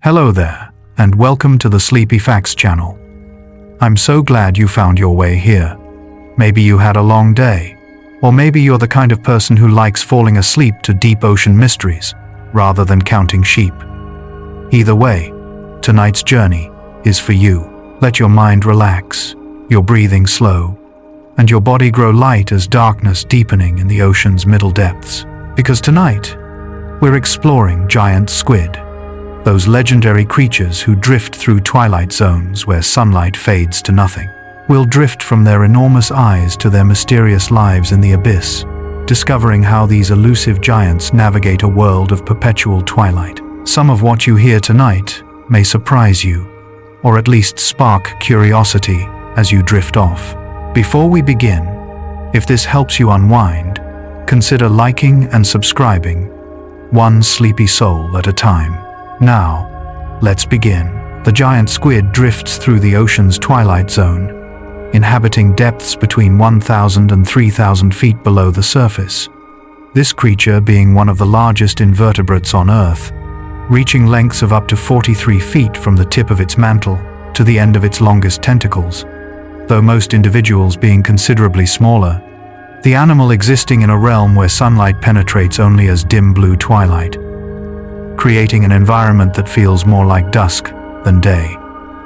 Hello there, and welcome to the Sleepy Facts channel. I'm so glad you found your way here. Maybe you had a long day, or maybe you're the kind of person who likes falling asleep to deep ocean mysteries, rather than counting sheep. Either way, tonight's journey is for you. Let your mind relax, your breathing slow, and your body grow light as darkness deepening in the ocean's middle depths. Because tonight, we're exploring giant squid. Those legendary creatures who drift through twilight zones where sunlight fades to nothing. We'll drift from their enormous eyes to their mysterious lives in the abyss, discovering how these elusive giants navigate a world of perpetual twilight. Some of what you hear tonight may surprise you, or at least spark curiosity as you drift off. Before we begin, if this helps you unwind, consider liking and subscribing, one sleepy soul at a time. Now, let's begin. The giant squid drifts through the ocean's twilight zone, inhabiting depths between 1,000 and 3,000 feet below the surface. This creature being one of the largest invertebrates on Earth, reaching lengths of up to 43 feet from the tip of its mantle to the end of its longest tentacles. Though most individuals being considerably smaller, the animal existing in a realm where sunlight penetrates only as dim blue twilight, creating an environment that feels more like dusk than day.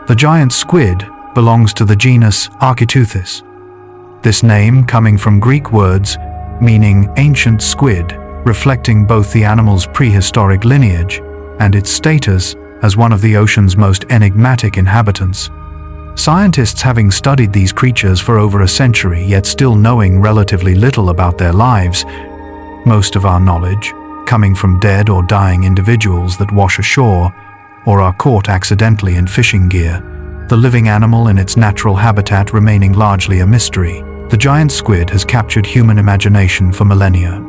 The giant squid belongs to the genus Architeuthis. This name coming from Greek words meaning ancient squid, reflecting both the animal's prehistoric lineage and its status as one of the ocean's most enigmatic inhabitants. Scientists having studied these creatures for over a century yet still knowing relatively little about their lives, most of our knowledge coming from dead or dying individuals that wash ashore or are caught accidentally in fishing gear, the living animal in its natural habitat remaining largely a mystery. The giant squid has captured human imagination for millennia,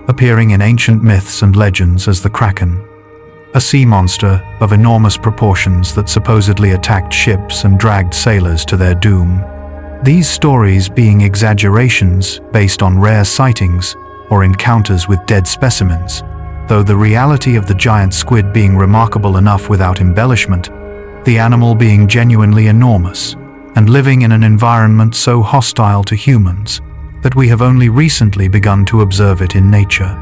appearing in ancient myths and legends as the Kraken, a sea monster of enormous proportions that supposedly attacked ships and dragged sailors to their doom. These stories being exaggerations based on rare sightings or encounters with dead specimens, though the reality of the giant squid being remarkable enough without embellishment, the animal being genuinely enormous and living in an environment so hostile to humans that we have only recently begun to observe it in nature.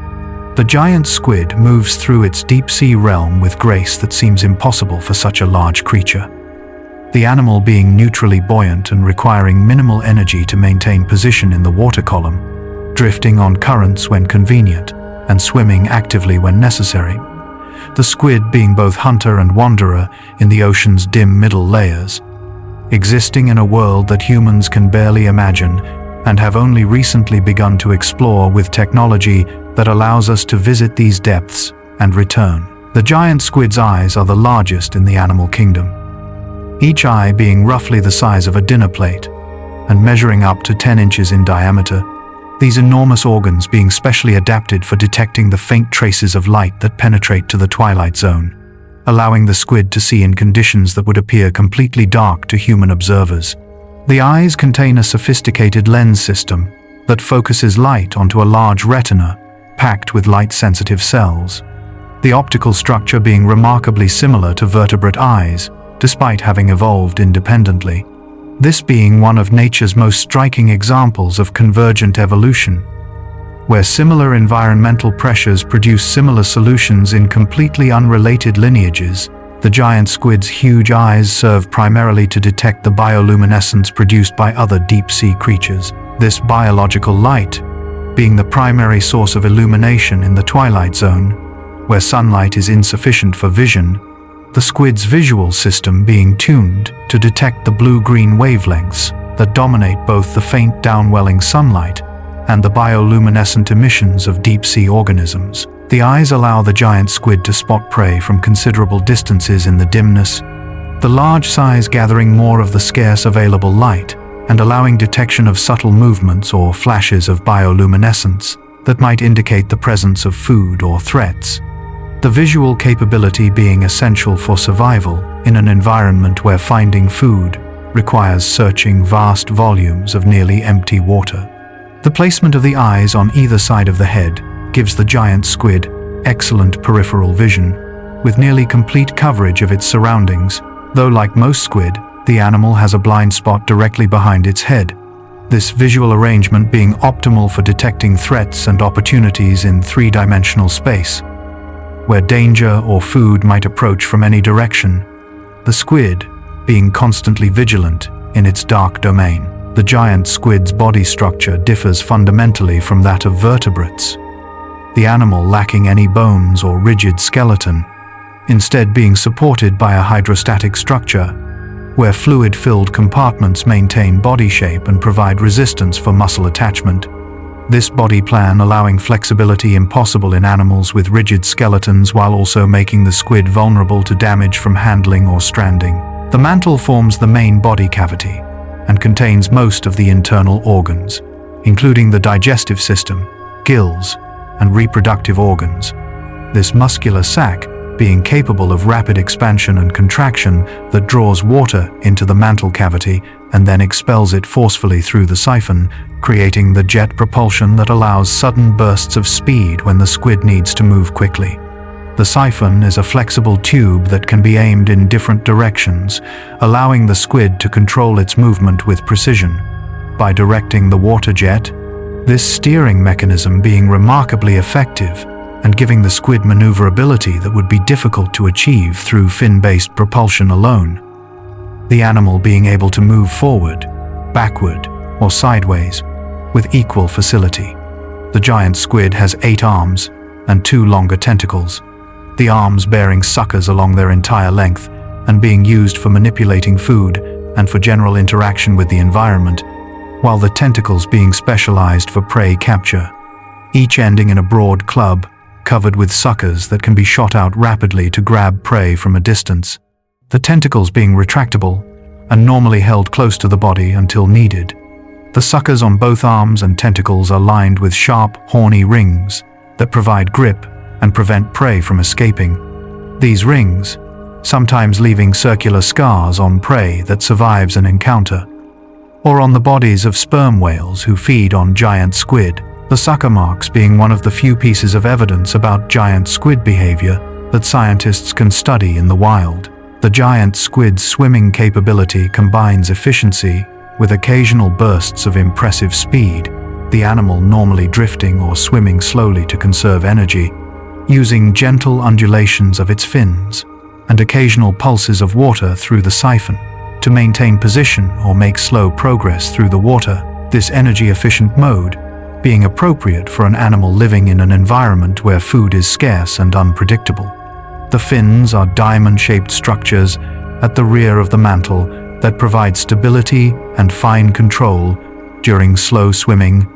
The giant squid moves through its deep-sea realm with grace that seems impossible for such a large creature. The animal being neutrally buoyant and requiring minimal energy to maintain position in the water column, drifting on currents when convenient, and swimming actively when necessary. The squid being both hunter and wanderer in the ocean's dim middle layers, existing in a world that humans can barely imagine and have only recently begun to explore with technology that allows us to visit these depths and return. The giant squid's eyes are the largest in the animal kingdom, each eye being roughly the size of a dinner plate and measuring up to 10 inches in diameter. These enormous organs being specially adapted for detecting the faint traces of light that penetrate to the twilight zone, allowing the squid to see in conditions that would appear completely dark to human observers. The eyes contain a sophisticated lens system that focuses light onto a large retina packed with light-sensitive cells, the optical structure being remarkably similar to vertebrate eyes, despite having evolved independently. This being one of nature's most striking examples of convergent evolution, where similar environmental pressures produce similar solutions in completely unrelated lineages. The giant squid's huge eyes serve primarily to detect the bioluminescence produced by other deep-sea creatures. This biological light being the primary source of illumination in the twilight zone, where sunlight is insufficient for vision, the squid's visual system being tuned to detect the blue-green wavelengths that dominate both the faint downwelling sunlight and the bioluminescent emissions of deep-sea organisms. The eyes allow the giant squid to spot prey from considerable distances in the dimness, the large size gathering more of the scarce available light and allowing detection of subtle movements or flashes of bioluminescence that might indicate the presence of food or threats. The visual capability being essential for survival in an environment where finding food requires searching vast volumes of nearly empty water. The placement of the eyes on either side of the head gives the giant squid excellent peripheral vision, with nearly complete coverage of its surroundings, though like most squid, the animal has a blind spot directly behind its head. This visual arrangement being optimal for detecting threats and opportunities in three-dimensional space, where danger or food might approach from any direction. The squid, being constantly vigilant in its dark domain. The giant squid's body structure differs fundamentally from that of vertebrates, the animal lacking any bones or rigid skeleton, instead being supported by a hydrostatic structure, where fluid-filled compartments maintain body shape and provide resistance for muscle attachment. This body plan allowing flexibility impossible in animals with rigid skeletons while also making the squid vulnerable to damage from handling or stranding. The mantle forms the main body cavity and contains most of the internal organs, including the digestive system, gills, and reproductive organs. This muscular sac being capable of rapid expansion and contraction that draws water into the mantle cavity and then expels it forcefully through the siphon, creating the jet propulsion that allows sudden bursts of speed when the squid needs to move quickly. The siphon is a flexible tube that can be aimed in different directions, allowing the squid to control its movement with precision. By directing the water jet, this steering mechanism being remarkably effective and giving the squid maneuverability that would be difficult to achieve through fin-based propulsion alone. The animal being able to move forward, backward, or sideways with equal facility. The giant squid has 8 arms and 2 longer tentacles, the arms bearing suckers along their entire length and being used for manipulating food and for general interaction with the environment, while the tentacles being specialized for prey capture, each ending in a broad club covered with suckers that can be shot out rapidly to grab prey from a distance. The tentacles being retractable and normally held close to the body until needed. The suckers on both arms and tentacles are lined with sharp, horny rings that provide grip and prevent prey from escaping. These rings, sometimes leaving circular scars on prey that survives an encounter, or on the bodies of sperm whales who feed on giant squid, the sucker marks being one of the few pieces of evidence about giant squid behavior that scientists can study in the wild. The giant squid's swimming capability combines efficiency with occasional bursts of impressive speed, the animal normally drifting or swimming slowly to conserve energy, using gentle undulations of its fins and occasional pulses of water through the siphon to maintain position or make slow progress through the water. This energy-efficient mode being appropriate for an animal living in an environment where food is scarce and unpredictable. The fins are diamond-shaped structures at the rear of the mantle that provide stability and fine control during slow swimming.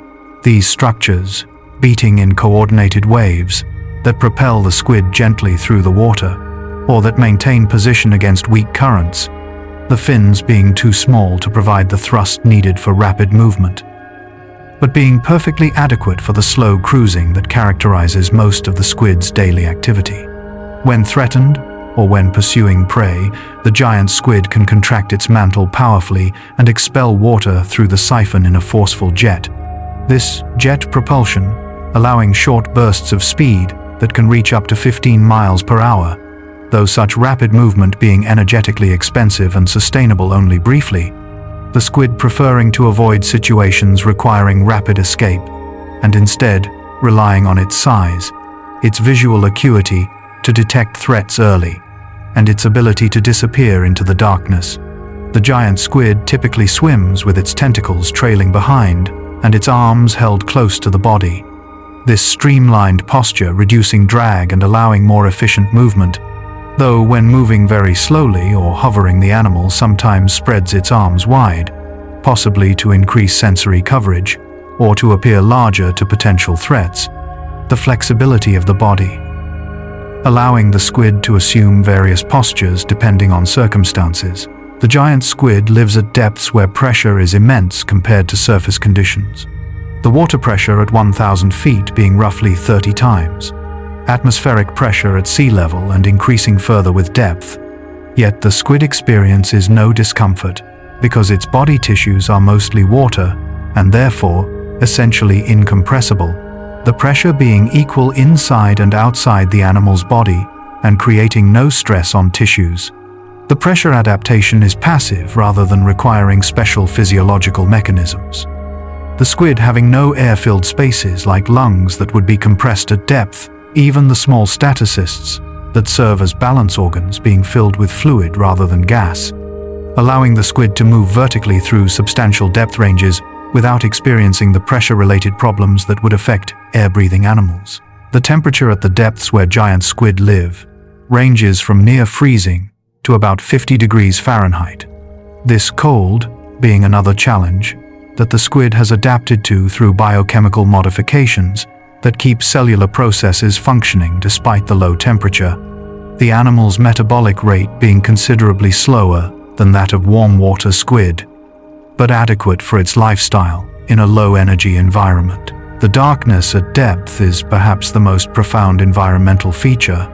These structures, beating in coordinated waves, that propel the squid gently through the water, or that maintain position against weak currents, the fins being too small to provide the thrust needed for rapid movement, but being perfectly adequate for the slow cruising that characterizes most of the squid's daily activity. When threatened, or when pursuing prey, the giant squid can contract its mantle powerfully and expel water through the siphon in a forceful jet. This jet propulsion, allowing short bursts of speed that can reach up to 15 miles per hour, though such rapid movement being energetically expensive and sustainable only briefly, the squid preferring to avoid situations requiring rapid escape, and instead relying on its size, its visual acuity to detect threats early, and its ability to disappear into the darkness. The giant squid typically swims with its tentacles trailing behind and its arms held close to the body. This streamlined posture reducing drag and allowing more efficient movement, though when moving very slowly or hovering the animal sometimes spreads its arms wide, possibly to increase sensory coverage or to appear larger to potential threats. The flexibility of the body, allowing the squid to assume various postures depending on circumstances. The giant squid lives at depths where pressure is immense compared to surface conditions. The water pressure at 1,000 feet being roughly 30 times atmospheric pressure at sea level and increasing further with depth. Yet the squid experiences no discomfort because its body tissues are mostly water and therefore essentially incompressible, the pressure being equal inside and outside the animal's body and creating no stress on tissues. The pressure adaptation is passive rather than requiring special physiological mechanisms. The squid having no air-filled spaces like lungs that would be compressed at depth, even the small statocysts that serve as balance organs being filled with fluid rather than gas, allowing the squid to move vertically through substantial depth ranges without experiencing the pressure-related problems that would affect air-breathing animals. The temperature at the depths where giant squid live ranges from near freezing to about 50 degrees Fahrenheit. This cold being another challenge that the squid has adapted to through biochemical modifications that keep cellular processes functioning despite the low temperature, the animal's metabolic rate being considerably slower than that of warm water squid, but adequate for its lifestyle in a low-energy environment. The darkness at depth is perhaps the most profound environmental feature.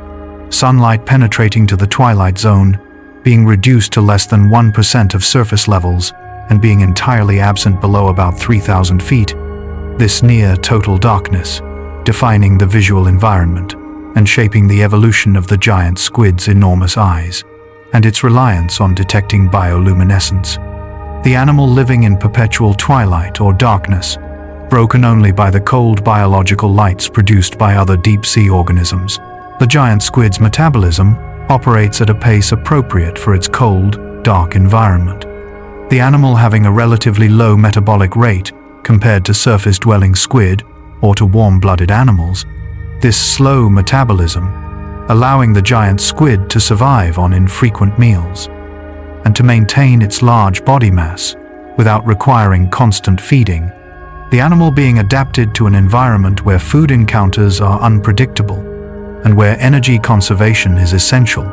Sunlight penetrating to the twilight zone, being reduced to less than 1% of surface levels, and being entirely absent below about 3,000 feet. This near-total darkness, defining the visual environment and shaping the evolution of the giant squid's enormous eyes, and its reliance on detecting bioluminescence. The animal living in perpetual twilight or darkness, broken only by the cold biological lights produced by other deep-sea organisms. The giant squid's metabolism operates at a pace appropriate for its cold, dark environment. The animal having a relatively low metabolic rate compared to surface-dwelling squid or to warm-blooded animals, this slow metabolism allowing the giant squid to survive on infrequent meals and to maintain its large body mass without requiring constant feeding, the animal being adapted to an environment where food encounters are unpredictable and where energy conservation is essential.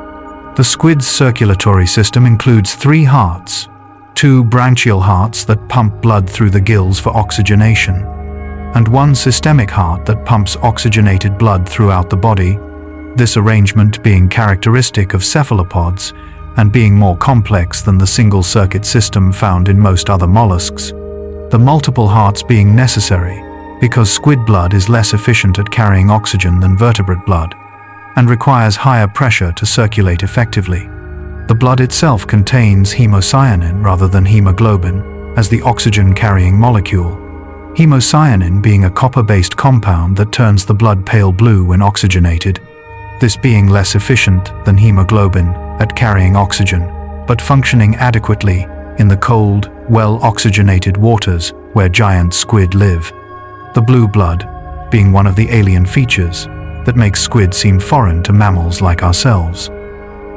The squid's circulatory system includes 3 hearts, 2 branchial hearts that pump blood through the gills for oxygenation, and 1 systemic heart that pumps oxygenated blood throughout the body, this arrangement being characteristic of cephalopods and being more complex than the single-circuit system found in most other mollusks. The multiple hearts being necessary because squid blood is less efficient at carrying oxygen than vertebrate blood and requires higher pressure to circulate effectively. The blood itself contains hemocyanin rather than hemoglobin as the oxygen-carrying molecule, hemocyanin being a copper-based compound that turns the blood pale blue when oxygenated, this being less efficient than hemoglobin at carrying oxygen, but functioning adequately in the cold, well-oxygenated waters where giant squid live. The blue blood being one of the alien features that makes squid seem foreign to mammals like ourselves.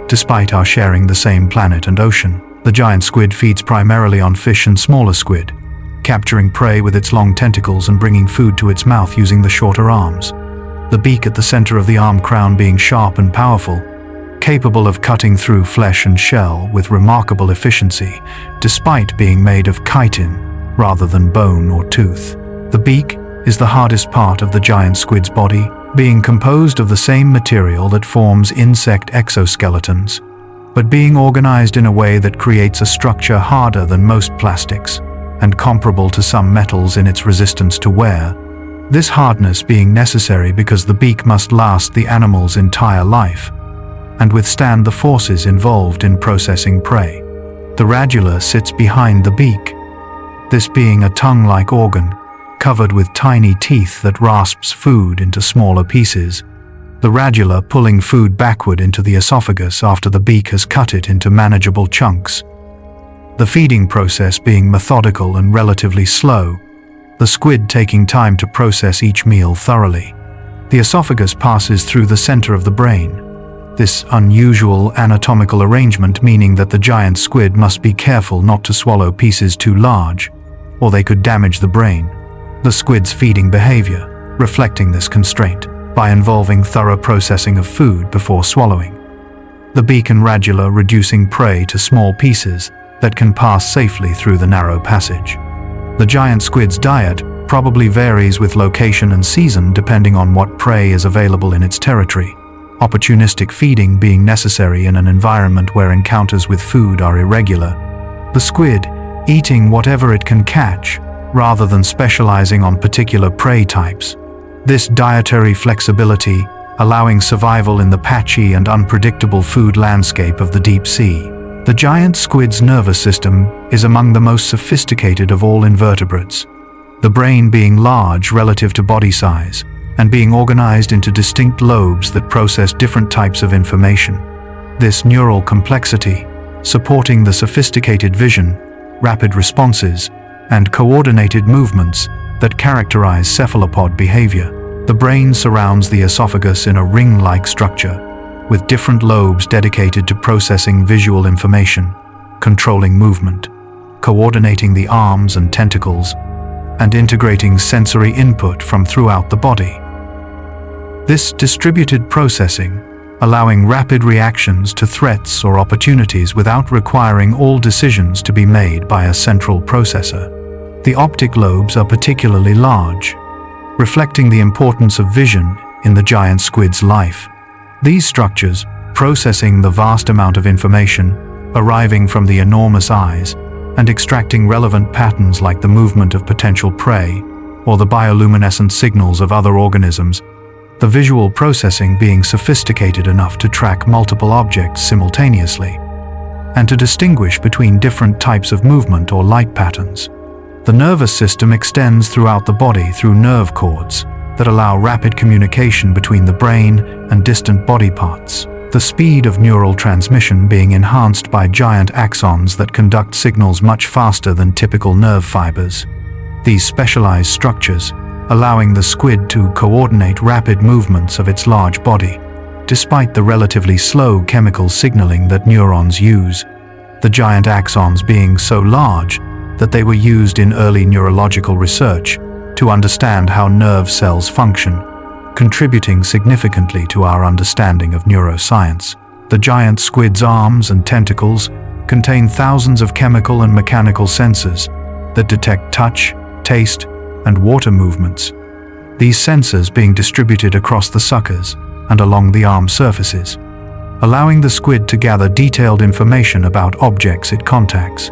Despite our sharing the same planet and ocean, the giant squid feeds primarily on fish and smaller squid, capturing prey with its long tentacles and bringing food to its mouth using the shorter arms. The beak at the center of the arm crown being sharp and powerful, capable of cutting through flesh and shell with remarkable efficiency, despite being made of chitin rather than bone or tooth. The beak is the hardest part of the giant squid's body, being composed of the same material that forms insect exoskeletons, but being organized in a way that creates a structure harder than most plastics and comparable to some metals in its resistance to wear. This hardness being necessary because the beak must last the animal's entire life and withstand the forces involved in processing prey. The radula sits behind the beak, this being a tongue-like organ covered with tiny teeth that rasps food into smaller pieces, the radula pulling food backward into the esophagus after the beak has cut it into manageable chunks. The feeding process being methodical and relatively slow, the squid taking time to process each meal thoroughly. The esophagus passes through the center of the brain, this unusual anatomical arrangement meaning that the giant squid must be careful not to swallow pieces too large, or they could damage the brain. The squid's feeding behavior, reflecting this constraint, by involving thorough processing of food before swallowing. The beak and radula reducing prey to small pieces that can pass safely through the narrow passage. The giant squid's diet probably varies with location and season depending on what prey is available in its territory, opportunistic feeding being necessary in an environment where encounters with food are irregular. The squid eating whatever it can catch, rather than specializing on particular prey types. This dietary flexibility allowing survival in the patchy and unpredictable food landscape of the deep sea. The giant squid's nervous system is among the most sophisticated of all invertebrates, the brain being large relative to body size and being organized into distinct lobes that process different types of information. This neural complexity, supporting the sophisticated vision, rapid responses, and coordinated movements that characterize cephalopod behavior. The brain surrounds the esophagus in a ring-like structure, with different lobes dedicated to processing visual information, controlling movement, coordinating the arms and tentacles, and integrating sensory input from throughout the body. This distributed processing, allowing rapid reactions to threats or opportunities without requiring all decisions to be made by a central processor. The optic lobes are particularly large, reflecting the importance of vision in the giant squid's life. These structures, processing the vast amount of information, arriving from the enormous eyes, and extracting relevant patterns like the movement of potential prey or the bioluminescent signals of other organisms, the visual processing being sophisticated enough to track multiple objects simultaneously, and to distinguish between different types of movement or light patterns. The nervous system extends throughout the body through nerve cords that allow rapid communication between the brain and distant body parts, the speed of neural transmission being enhanced by giant axons that conduct signals much faster than typical nerve fibers. These specialized structures, allowing the squid to coordinate rapid movements of its large body, despite the relatively slow chemical signaling that neurons use, the giant axons being so large that they were used in early neurological research to understand how nerve cells function, contributing significantly to our understanding of neuroscience. The giant squid's arms and tentacles contain thousands of chemical and mechanical sensors that detect touch, taste, and water movements, these sensors being distributed across the suckers and along the arm surfaces, allowing the squid to gather detailed information about objects it contacts.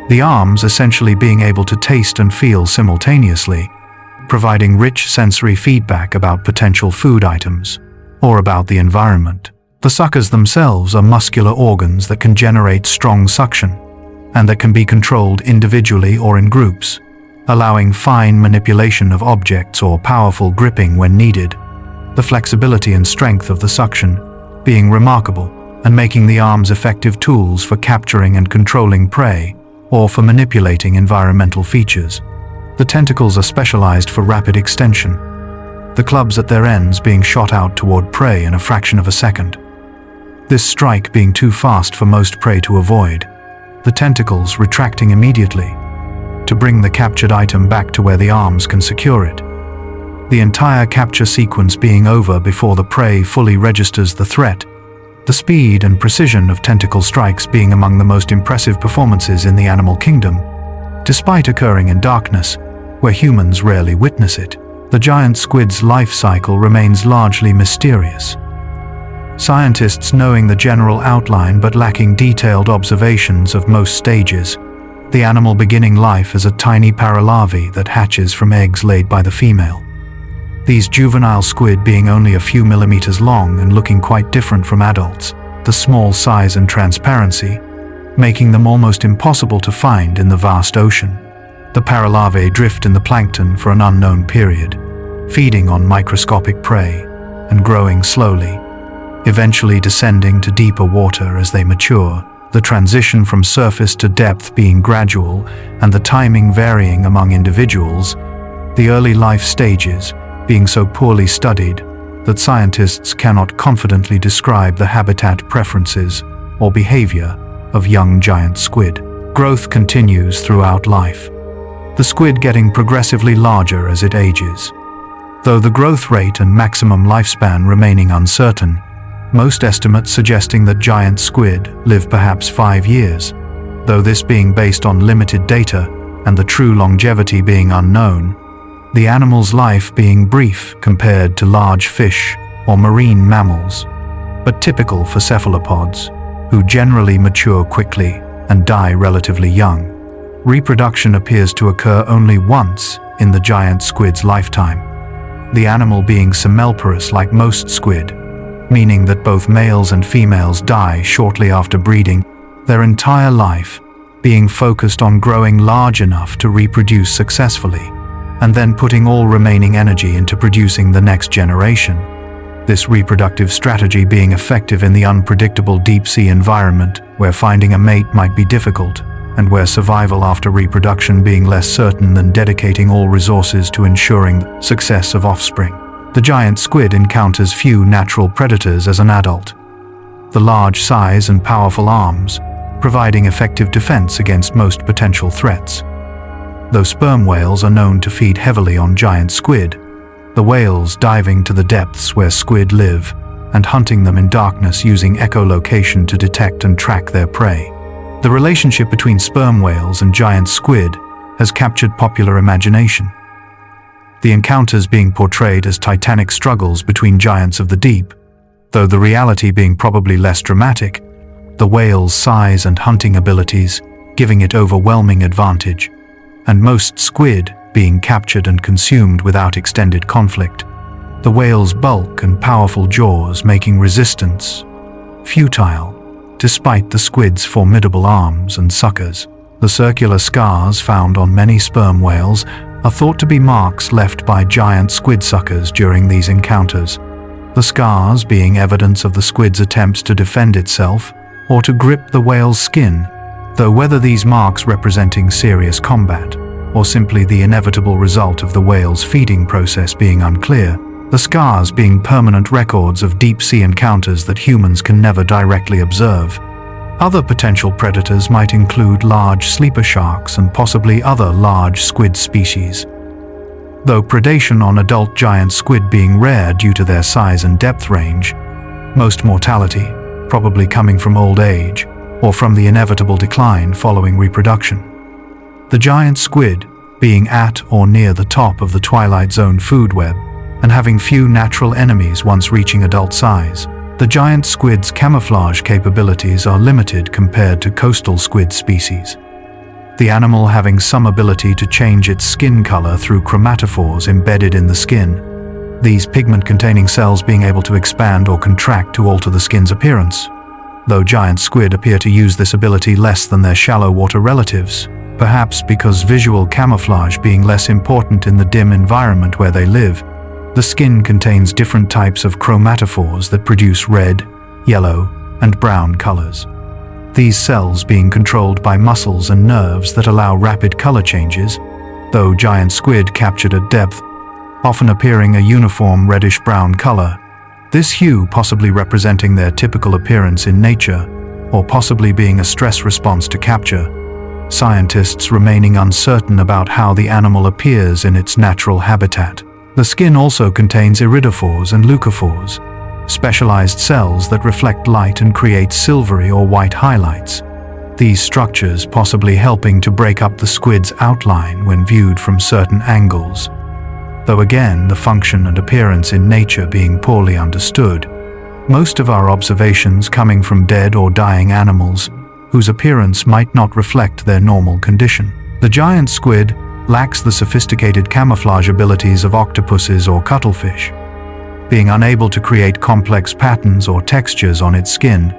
The arms essentially being able to taste and feel simultaneously, providing rich sensory feedback about potential food items or about the environment. The suckers themselves are muscular organs that can generate strong suction and that can be controlled individually or in groups, allowing fine manipulation of objects or powerful gripping when needed. The flexibility and strength of the suction being remarkable and making the arms effective tools for capturing and controlling prey or for manipulating environmental features. The tentacles are specialized for rapid extension, the clubs at their ends being shot out toward prey in a fraction of a second. This strike being too fast for most prey to avoid, the tentacles retracting immediately to bring the captured item back to where the arms can secure it. The entire capture sequence being over before the prey fully registers the threat, the speed and precision of tentacle strikes being among the most impressive performances in the animal kingdom, despite occurring in darkness, where humans rarely witness it. The giant squid's life cycle remains largely mysterious. Scientists knowing the general outline but lacking detailed observations of most stages, the animal beginning life as a tiny paralarvae that hatches from eggs laid by the female. These juvenile squid being only a few millimeters long and looking quite different from adults, the small size and transparency, making them almost impossible to find in the vast ocean. The paralarvae drift in the plankton for an unknown period, feeding on microscopic prey and growing slowly, eventually descending to deeper water as they mature, the transition from surface to depth being gradual and the timing varying among individuals, the early life stages being so poorly studied that scientists cannot confidently describe the habitat preferences or behavior of young giant squid. Growth continues throughout life, the squid getting progressively larger as it ages. Though the growth rate and maximum lifespan remaining uncertain, most estimates suggesting that giant squid live perhaps 5 years, though this being based on limited data and the true longevity being unknown, the animal's life being brief compared to large fish or marine mammals, but typical for cephalopods, who generally mature quickly and die relatively young. Reproduction appears to occur only once in the giant squid's lifetime, the animal being semmelporous like most squid, meaning that both males and females die shortly after breeding, their entire life being focused on growing large enough to reproduce successfully, and then putting all remaining energy into producing the next generation. This reproductive strategy being effective in the unpredictable deep-sea environment where finding a mate might be difficult, and where survival after reproduction being less certain than dedicating all resources to ensuring the success of offspring. The giant squid encounters few natural predators as an adult. The large size and powerful arms, providing effective defense against most potential threats. Though sperm whales are known to feed heavily on giant squid, the whales diving to the depths where squid live and hunting them in darkness using echolocation to detect and track their prey. The relationship between sperm whales and giant squid has captured popular imagination. The encounters being portrayed as titanic struggles between giants of the deep, though the reality being probably less dramatic, the whale's size and hunting abilities giving it overwhelming advantage, and most squid being captured and consumed without extended conflict, the whale's bulk and powerful jaws making resistance futile, despite the squid's formidable arms and suckers. The circular scars found on many sperm whales are thought to be marks left by giant squid suckers during these encounters, the scars being evidence of the squid's attempts to defend itself or to grip the whale's skin, though whether these marks representing serious combat or simply the inevitable result of the whale's feeding process being unclear, the scars being permanent records of deep-sea encounters that humans can never directly observe. Other potential predators might include large sleeper sharks and possibly other large squid species. Though predation on adult giant squid being rare due to their size and depth range, most mortality probably coming from old age or from the inevitable decline following reproduction. The giant squid being at or near the top of the twilight zone food web and having few natural enemies once reaching adult size, the giant squid's camouflage capabilities are limited compared to coastal squid species. The animal having some ability to change its skin color through chromatophores embedded in the skin, these pigment-containing cells being able to expand or contract to alter the skin's appearance. Though giant squid appear to use this ability less than their shallow water relatives, perhaps because visual camouflage being less important in the dim environment where they live, the skin contains different types of chromatophores that produce red, yellow, and brown colors. These cells being controlled by muscles and nerves that allow rapid color changes, though giant squid captured at depth, often appearing a uniform reddish-brown color, this hue possibly representing their typical appearance in nature, or possibly being a stress response to capture. Scientists remaining uncertain about how the animal appears in its natural habitat. The skin also contains iridophores and leucophores, specialized cells that reflect light and create silvery or white highlights. These structures possibly helping to break up the squid's outline when viewed from certain angles. Though again, the function and appearance in nature being poorly understood, most of our observations coming from dead or dying animals whose appearance might not reflect their normal condition. The giant squid lacks the sophisticated camouflage abilities of octopuses or cuttlefish, being unable to create complex patterns or textures on its skin.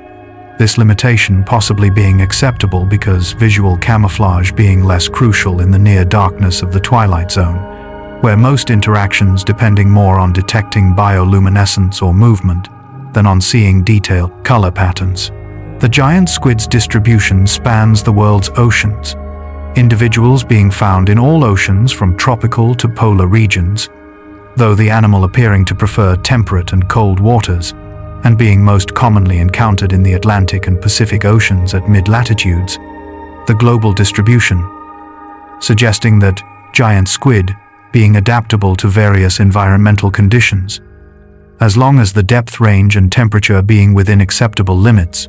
This limitation possibly being acceptable because visual camouflage being less crucial in the near darkness of the twilight zone, where most interactions depending more on detecting bioluminescence or movement than on seeing detailed color patterns. The giant squid's distribution spans the world's oceans, individuals being found in all oceans from tropical to polar regions, though the animal appearing to prefer temperate and cold waters, and being most commonly encountered in the Atlantic and Pacific Oceans at mid-latitudes. The global distribution, suggesting that giant squid being adaptable to various environmental conditions, as long as the depth range and temperature being within acceptable limits.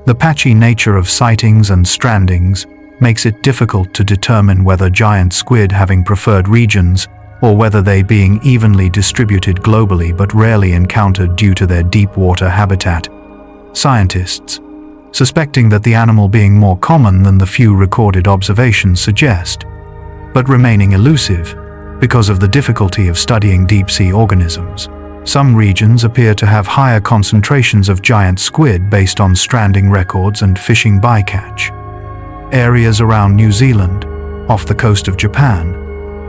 The patchy nature of sightings and strandings makes it difficult to determine whether giant squid having preferred regions or whether they being evenly distributed globally but rarely encountered due to their deep water habitat. Scientists, suspecting that the animal being more common than the few recorded observations suggest, but remaining elusive, because of the difficulty of studying deep-sea organisms. Some regions appear to have higher concentrations of giant squid based on stranding records and fishing bycatch. Areas around New Zealand, off the coast of Japan,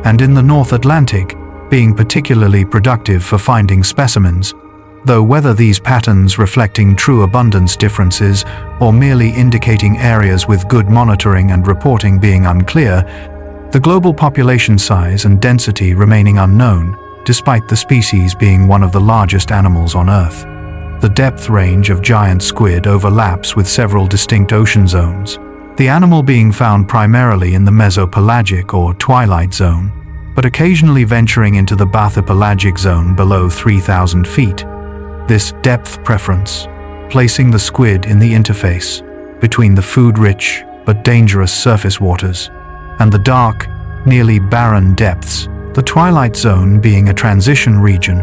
and in the North Atlantic being particularly productive for finding specimens, though whether these patterns reflecting true abundance differences or merely indicating areas with good monitoring and reporting being unclear, the global population size and density remaining unknown, despite the species being one of the largest animals on Earth. The depth range of giant squid overlaps with several distinct ocean zones, the animal being found primarily in the mesopelagic or twilight zone, but occasionally venturing into the bathypelagic zone below 3,000 feet. This depth preference, placing the squid in the interface between the food-rich but dangerous surface waters and the dark, nearly barren depths, the twilight zone being a transition region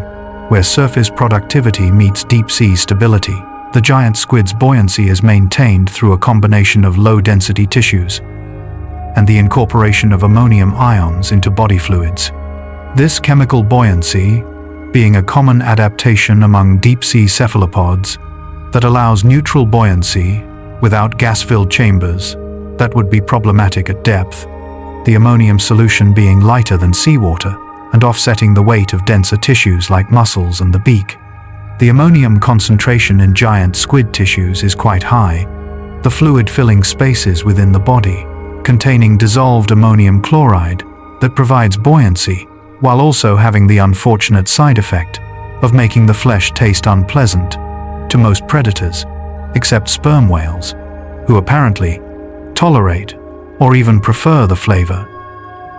where surface productivity meets deep-sea stability. The giant squid's buoyancy is maintained through a combination of low-density tissues and the incorporation of ammonium ions into body fluids. This chemical buoyancy being a common adaptation among deep-sea cephalopods that allows neutral buoyancy without gas-filled chambers that would be problematic at depth, the ammonium solution being lighter than seawater and offsetting the weight of denser tissues like muscles and the beak. The ammonium concentration in giant squid tissues is quite high, the fluid filling spaces within the body, containing dissolved ammonium chloride that provides buoyancy, while also having the unfortunate side effect of making the flesh taste unpleasant to most predators, except sperm whales, who apparently tolerate or even prefer the flavor.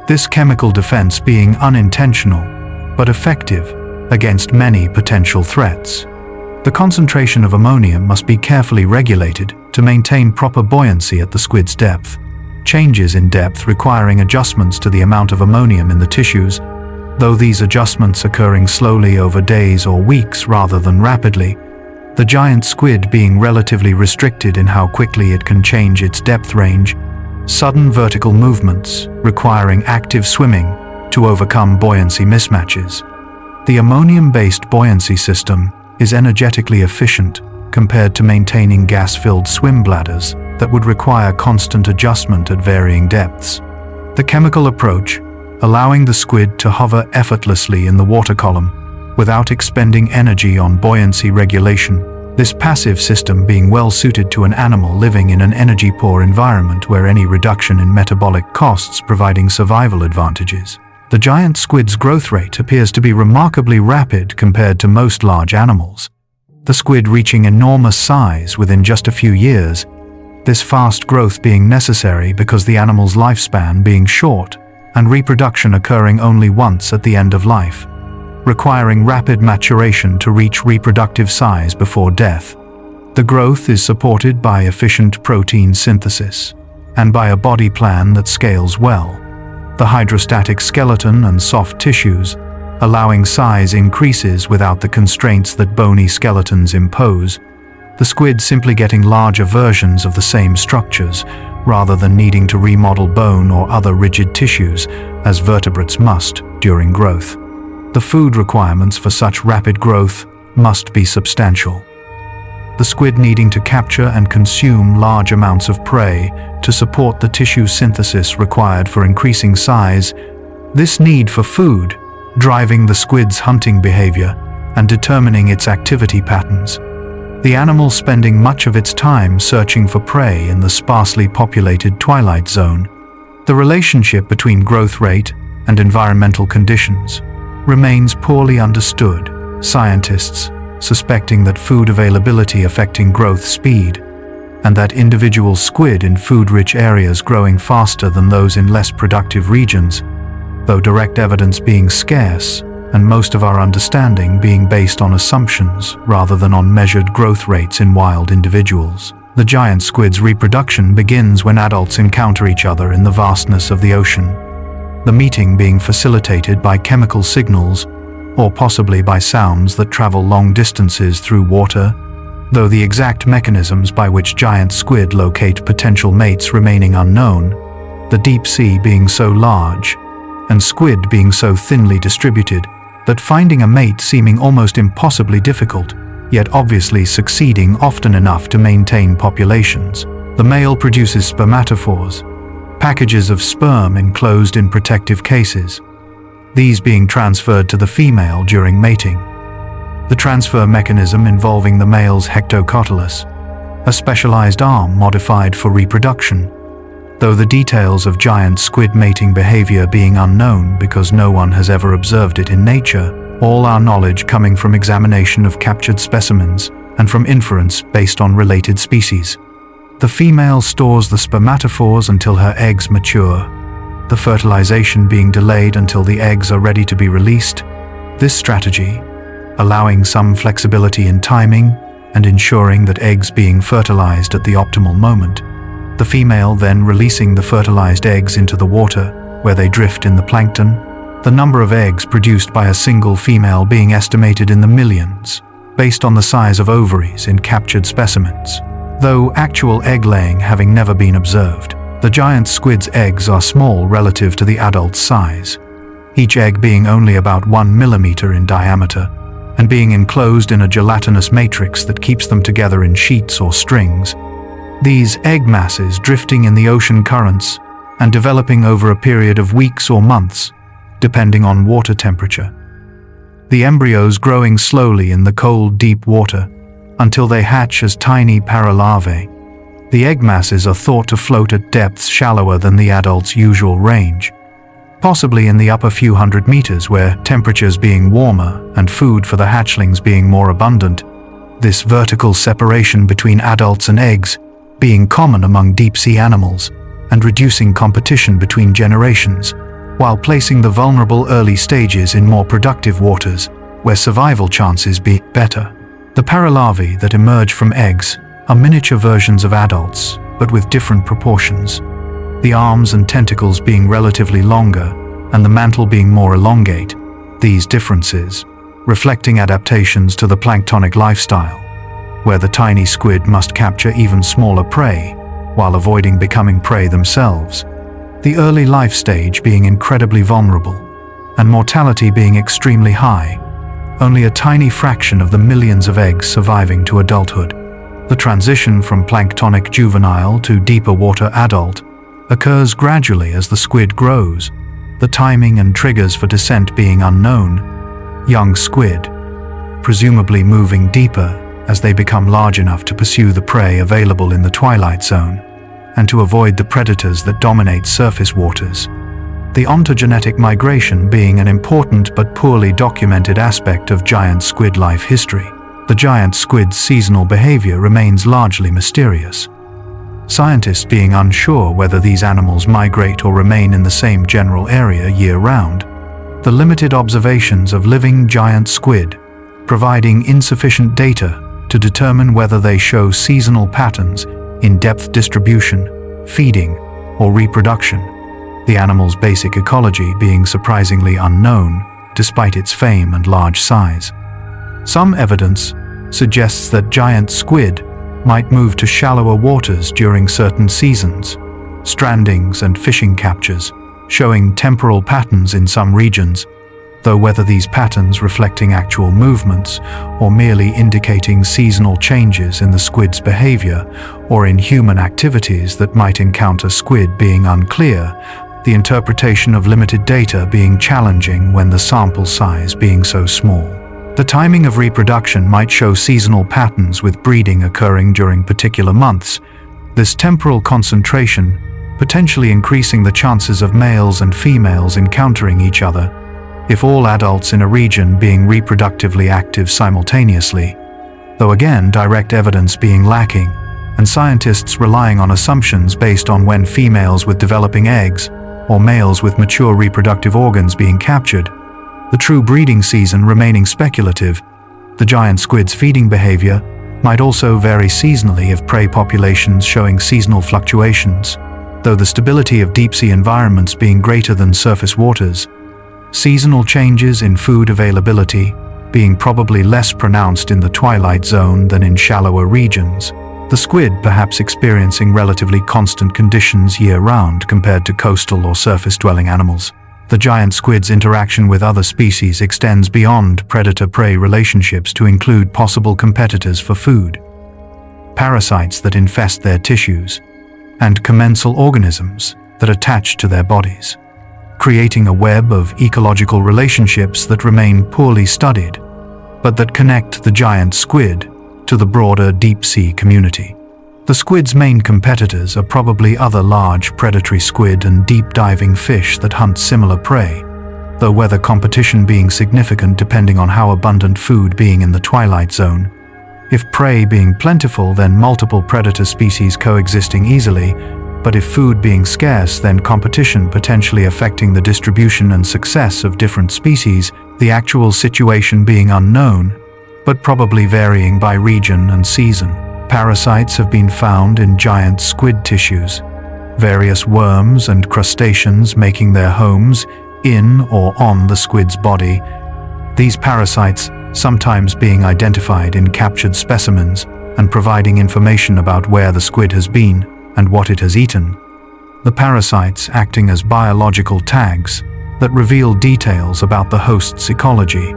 This chemical defense being unintentional but effective against many potential threats. The concentration of ammonium must be carefully regulated to maintain proper buoyancy at the squid's depth. Changes in depth requiring adjustments to the amount of ammonium in the tissues, though these adjustments occurring slowly over days or weeks rather than rapidly, the giant squid being relatively restricted in how quickly it can change its depth range, sudden vertical movements requiring active swimming to overcome buoyancy mismatches. The ammonium-based buoyancy system is energetically efficient compared to maintaining gas-filled swim bladders that would require constant adjustment at varying depths. The chemical approach, allowing the squid to hover effortlessly in the water column without expending energy on buoyancy regulation, this passive system being well suited to an animal living in an energy-poor environment where any reduction in metabolic costs providing survival advantages. The giant squid's growth rate appears to be remarkably rapid compared to most large animals, the squid reaching enormous size within just a few years, this fast growth being necessary because the animal's lifespan being short and reproduction occurring only once at the end of life, requiring rapid maturation to reach reproductive size before death. The growth is supported by efficient protein synthesis and by a body plan that scales well. The hydrostatic skeleton and soft tissues, allowing size increases without the constraints that bony skeletons impose, the squid simply getting larger versions of the same structures rather than needing to remodel bone or other rigid tissues as vertebrates must during growth. The food requirements for such rapid growth must be substantial. The squid needing to capture and consume large amounts of prey to support the tissue synthesis required for increasing size, this need for food driving the squid's hunting behavior and determining its activity patterns. The animal spending much of its time searching for prey in the sparsely populated twilight zone. The relationship between growth rate and environmental conditions remains poorly understood, scientists suspecting that food availability affecting growth speed, and that individual squid in food-rich areas growing faster than those in less productive regions, though direct evidence being scarce and most of our understanding being based on assumptions rather than on measured growth rates in wild individuals. The giant squid's reproduction begins when adults encounter each other in the vastness of the ocean, the meeting being facilitated by chemical signals or possibly by sounds that travel long distances through water, though the exact mechanisms by which giant squid locate potential mates remaining unknown, the deep sea being so large and squid being so thinly distributed that finding a mate seeming almost impossibly difficult, yet obviously succeeding often enough to maintain populations. The male produces spermatophores, packages of sperm enclosed in protective cases, these being transferred to the female during mating. The transfer mechanism involving the male's hectocotylus, a specialized arm modified for reproduction, though the details of giant squid mating behavior being unknown because no one has ever observed it in nature, all our knowledge coming from examination of captured specimens and from inference based on related species. The female stores the spermatophores until her eggs mature, the fertilization being delayed until the eggs are ready to be released. This strategy, allowing some flexibility in timing and ensuring that eggs being fertilized at the optimal moment, the female then releasing the fertilized eggs into the water where they drift in the plankton, the number of eggs produced by a single female being estimated in the millions, based on the size of ovaries in captured specimens, though actual egg-laying having never been observed. The giant squid's eggs are small relative to the adult's size, each egg being only about 1 millimeter in diameter, and being enclosed in a gelatinous matrix that keeps them together in sheets or strings. These egg masses drifting in the ocean currents and developing over a period of weeks or months, depending on water temperature. The embryos growing slowly in the cold, deep water until they hatch as tiny paralarvae. The egg masses are thought to float at depths shallower than the adult's usual range, possibly in the upper few hundred meters where temperatures being warmer and food for the hatchlings being more abundant. This vertical separation between adults and eggs being common among deep-sea animals and reducing competition between generations, while placing the vulnerable early stages in more productive waters where survival chances be better. The paralarvae that emerge from eggs are miniature versions of adults, but with different proportions, the arms and tentacles being relatively longer and the mantle being more elongate, these differences reflecting adaptations to the planktonic lifestyle, where the tiny squid must capture even smaller prey while avoiding becoming prey themselves, the early life stage being incredibly vulnerable, and mortality being extremely high, only a tiny fraction of the millions of eggs surviving to adulthood. The transition from planktonic juvenile to deeper water adult occurs gradually as the squid grows, the timing and triggers for descent being unknown. Young squid, presumably moving deeper as they become large enough to pursue the prey available in the twilight zone and to avoid the predators that dominate surface waters. The ontogenetic migration being an important but poorly documented aspect of giant squid life history. The giant squid's seasonal behavior remains largely mysterious, scientists being unsure whether these animals migrate or remain in the same general area year-round. The limited observations of living giant squid providing insufficient data to determine whether they show seasonal patterns in depth distribution, feeding, or reproduction, the animal's basic ecology being surprisingly unknown despite its fame and large size. Some evidence suggests that giant squid might move to shallower waters during certain seasons, strandings and fishing captures, showing temporal patterns in some regions, though whether these patterns reflecting actual movements or merely indicating seasonal changes in the squid's behavior or in human activities that might encounter squid being unclear, the interpretation of limited data being challenging when the sample size being so small. The timing of reproduction might show seasonal patterns with breeding occurring during particular months, this temporal concentration potentially increasing the chances of males and females encountering each other, if all adults in a region being reproductively active simultaneously, though again direct evidence being lacking, and scientists relying on assumptions based on when females with developing eggs or males with mature reproductive organs being captured, the true breeding season remaining speculative. The giant squid's feeding behavior might also vary seasonally if prey populations showing seasonal fluctuations, though the stability of deep-sea environments being greater than surface waters, seasonal changes in food availability being probably less pronounced in the twilight zone than in shallower regions, the squid perhaps experiencing relatively constant conditions year-round compared to coastal or surface-dwelling animals. The giant squid's interaction with other species extends beyond predator-prey relationships to include possible competitors for food, parasites that infest their tissues, and commensal organisms that attach to their bodies, creating a web of ecological relationships that remain poorly studied, but that connect the giant squid to the broader deep-sea community. The squid's main competitors are probably other large predatory squid and deep-diving fish that hunt similar prey, though whether competition being significant depending on how abundant food being in the twilight zone. If prey being plentiful, then multiple predator species coexisting easily, but if food being scarce, then competition potentially affecting the distribution and success of different species, the actual situation being unknown, but probably varying by region and season. Parasites have been found in giant squid tissues, various worms and crustaceans making their homes in or on the squid's body. These parasites sometimes being identified in captured specimens and providing information about where the squid has been and what it has eaten. The parasites acting as biological tags that reveal details about the host's ecology,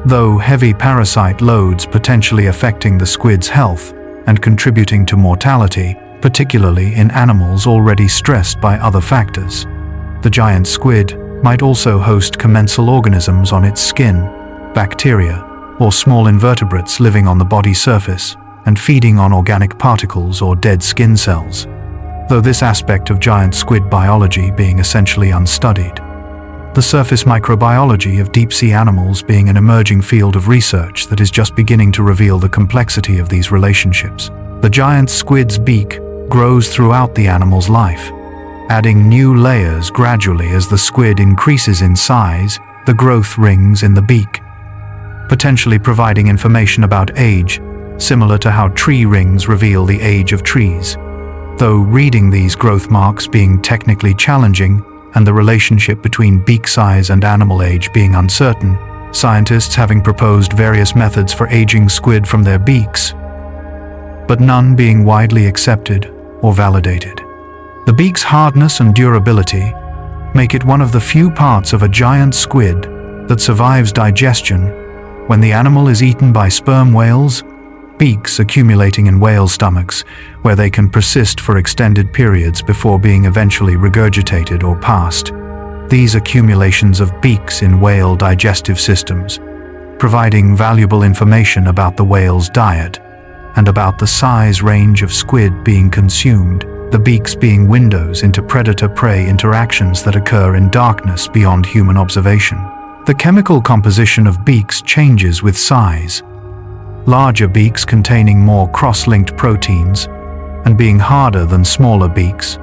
though heavy parasite loads potentially affecting the squid's health and contributing to mortality, particularly in animals already stressed by other factors. The giant squid might also host commensal organisms on its skin, bacteria, or small invertebrates living on the body surface and feeding on organic particles or dead skin cells, though this aspect of giant squid biology being essentially unstudied. The surface microbiology of deep-sea animals being an emerging field of research that is just beginning to reveal the complexity of these relationships. The giant squid's beak grows throughout the animal's life, adding new layers gradually as the squid increases in size, the growth rings in the beak, potentially providing information about age, similar to how tree rings reveal the age of trees. Though reading these growth marks being technically challenging, and the relationship between beak size and animal age being uncertain, scientists having proposed various methods for aging squid from their beaks, but none being widely accepted or validated. The beak's hardness and durability make it one of the few parts of a giant squid that survives digestion when the animal is eaten by sperm whales, beaks accumulating in whale stomachs where they can persist for extended periods before being eventually regurgitated or passed. These accumulations of beaks in whale digestive systems, providing valuable information about the whale's diet and about the size range of squid being consumed, the beaks being windows into predator-prey interactions that occur in darkness beyond human observation. The chemical composition of beaks changes with size. Larger beaks containing more cross-linked proteins and being harder than smaller beaks,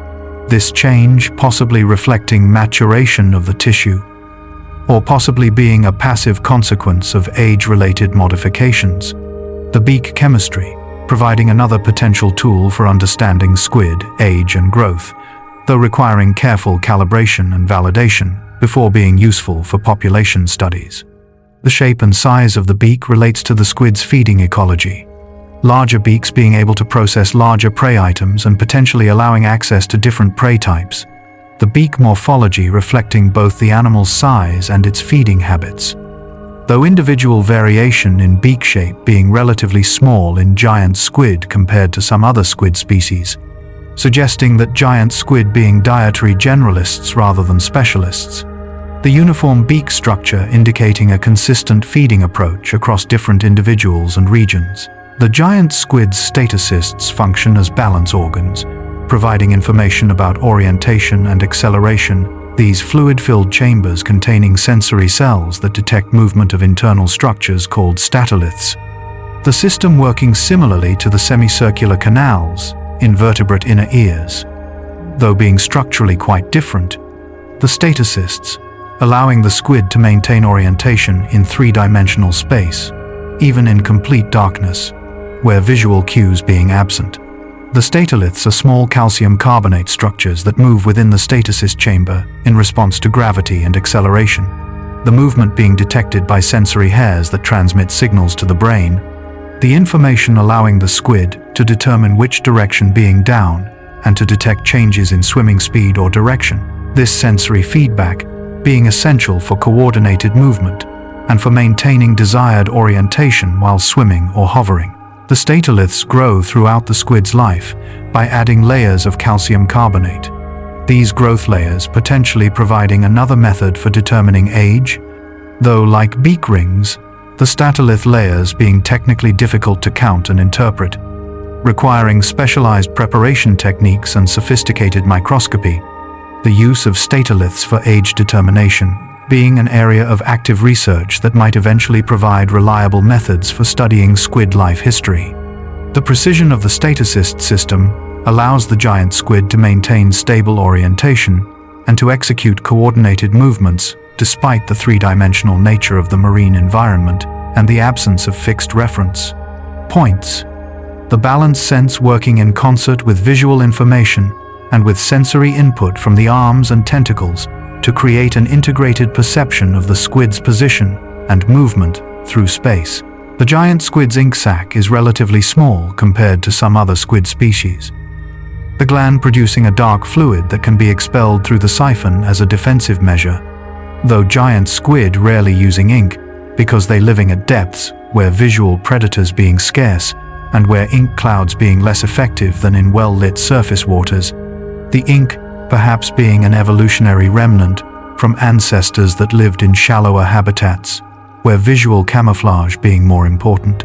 this change possibly reflecting maturation of the tissue, or possibly being a passive consequence of age-related modifications. The beak chemistry, providing another potential tool for understanding squid age and growth, though requiring careful calibration and validation before being useful for population studies. The shape and size of the beak relates to the squid's feeding ecology. Larger beaks being able to process larger prey items and potentially allowing access to different prey types. The beak morphology reflecting both the animal's size and its feeding habits, though individual variation in beak shape being relatively small in giant squid compared to some other squid species, suggesting that giant squid being dietary generalists rather than specialists. The uniform beak structure indicating a consistent feeding approach across different individuals and regions. The giant squid's statocysts function as balance organs, providing information about orientation and acceleration. These fluid-filled chambers containing sensory cells that detect movement of internal structures called statoliths. The system working similarly to the semicircular canals in vertebrate inner ears, though being structurally quite different. The statocysts, allowing the squid to maintain orientation in three-dimensional space, even in complete darkness, where visual cues being absent. The statoliths are small calcium carbonate structures that move within the statocyst chamber in response to gravity and acceleration, the movement being detected by sensory hairs that transmit signals to the brain, the information allowing the squid to determine which direction being down and to detect changes in swimming speed or direction. This sensory feedback being essential for coordinated movement and for maintaining desired orientation while swimming or hovering. The statoliths grow throughout the squid's life by adding layers of calcium carbonate. These growth layers potentially providing another method for determining age, though like beak rings, the statolith layers being technically difficult to count and interpret, requiring specialized preparation techniques and sophisticated microscopy. The use of statoliths for age determination being an area of active research that might eventually provide reliable methods for studying squid life history. The precision of the statocist system allows the giant squid to maintain stable orientation and to execute coordinated movements despite the three-dimensional nature of the marine environment and the absence of fixed reference points. The balance sense working in concert with visual information and with sensory input from the arms and tentacles to create an integrated perception of the squid's position and movement through space. The giant squid's ink sac is relatively small compared to some other squid species, the gland producing a dark fluid that can be expelled through the siphon as a defensive measure, though giant squid rarely using ink because they living at depths where visual predators being scarce and where ink clouds being less effective than in well-lit surface waters, the ink perhaps being an evolutionary remnant from ancestors that lived in shallower habitats, where visual camouflage being more important.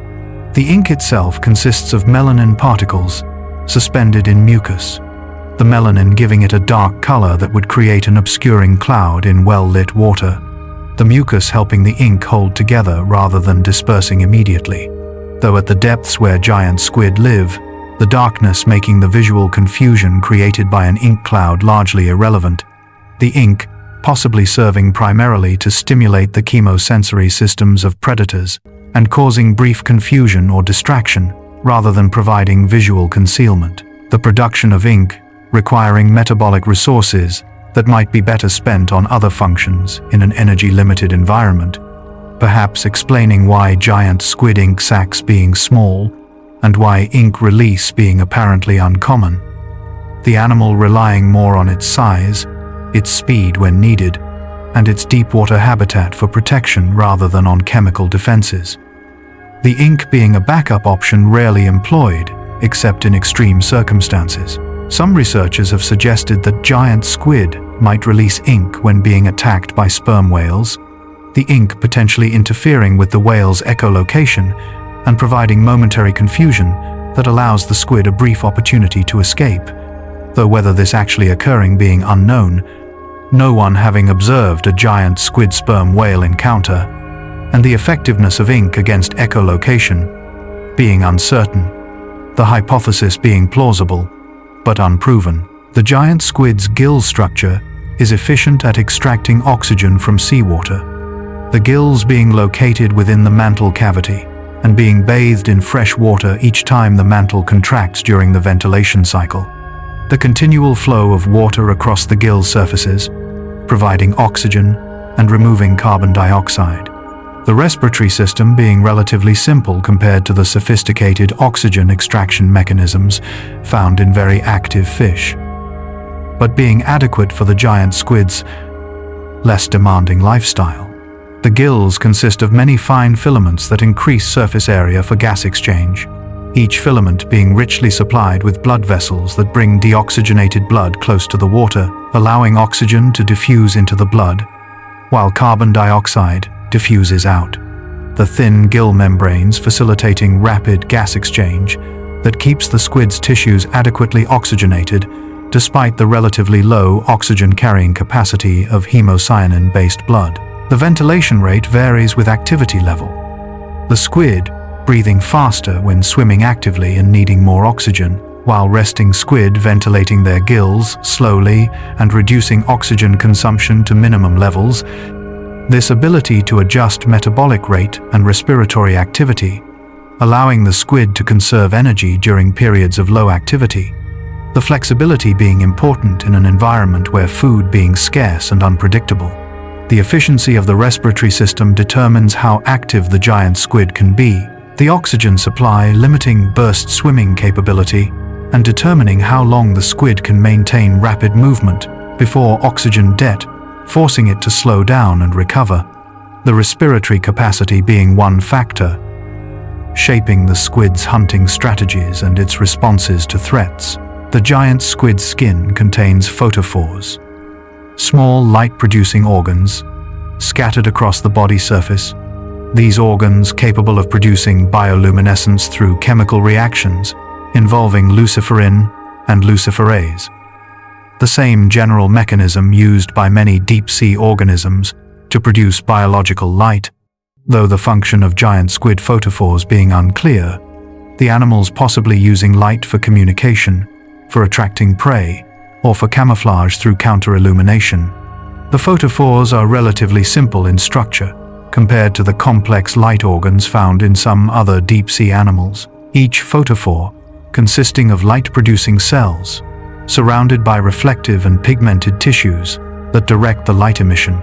The ink itself consists of melanin particles suspended in mucus, the melanin giving it a dark color that would create an obscuring cloud in well-lit water, the mucus helping the ink hold together rather than dispersing immediately, though at the depths where giant squid live, the darkness making the visual confusion created by an ink cloud largely irrelevant, the ink possibly serving primarily to stimulate the chemosensory systems of predators and causing brief confusion or distraction rather than providing visual concealment. The production of ink requiring metabolic resources that might be better spent on other functions in an energy-limited environment, perhaps explaining why giant squid ink sacs being small and why ink release being apparently uncommon. The animal relying more on its size, its speed when needed, and its deep-water habitat for protection rather than on chemical defenses. The ink being a backup option rarely employed, except in extreme circumstances. Some researchers have suggested that giant squid might release ink when being attacked by sperm whales, the ink potentially interfering with the whale's echolocation and providing momentary confusion that allows the squid a brief opportunity to escape, though whether this actually occurring being unknown, no one having observed a giant squid sperm whale encounter, and the effectiveness of ink against echolocation being uncertain, the hypothesis being plausible but unproven. The giant squid's gill structure is efficient at extracting oxygen from seawater, the gills being located within the mantle cavity and being bathed in fresh water each time the mantle contracts during the ventilation cycle. The continual flow of water across the gill surfaces, providing oxygen and removing carbon dioxide. The respiratory system being relatively simple compared to the sophisticated oxygen extraction mechanisms found in very active fish, but being adequate for the giant squid's less demanding lifestyle. The gills consist of many fine filaments that increase surface area for gas exchange, each filament being richly supplied with blood vessels that bring deoxygenated blood close to the water, allowing oxygen to diffuse into the blood, while carbon dioxide diffuses out. The thin gill membranes facilitating rapid gas exchange that keeps the squid's tissues adequately oxygenated despite the relatively low oxygen-carrying capacity of hemocyanin-based blood. The ventilation rate varies with activity level. The squid breathing faster when swimming actively and needing more oxygen, while resting squid ventilating their gills slowly and reducing oxygen consumption to minimum levels. This ability to adjust metabolic rate and respiratory activity, allowing the squid to conserve energy during periods of low activity. The flexibility being important in an environment where food being scarce and unpredictable. The efficiency of the respiratory system determines how active the giant squid can be, the oxygen supply limiting burst swimming capability and determining how long the squid can maintain rapid movement before oxygen debt forcing it to slow down and recover, the respiratory capacity being one factor, shaping the squid's hunting strategies and its responses to threats. The giant squid's skin contains photophores, small light-producing organs scattered across the body surface. These organs capable of producing bioluminescence through chemical reactions involving luciferin and luciferase, the same general mechanism used by many deep-sea organisms to produce biological light. Though the function of giant squid photophores being unclear, the animals possibly using light for communication, for attracting prey, or for camouflage through counter-illumination. The photophores are relatively simple in structure compared to the complex light organs found in some other deep-sea animals, each photophore consisting of light-producing cells, surrounded by reflective and pigmented tissues that direct the light emission.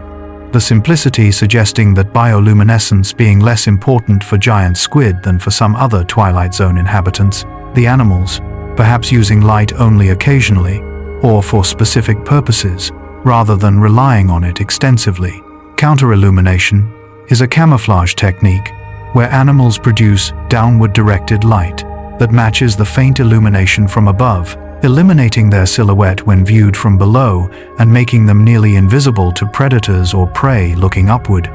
The simplicity suggesting that bioluminescence being less important for giant squid than for some other Twilight Zone inhabitants, the animals, perhaps using light only occasionally, or for specific purposes, rather than relying on it extensively. Counter-illumination is a camouflage technique where animals produce downward-directed light that matches the faint illumination from above, eliminating their silhouette when viewed from below and making them nearly invisible to predators or prey looking upward.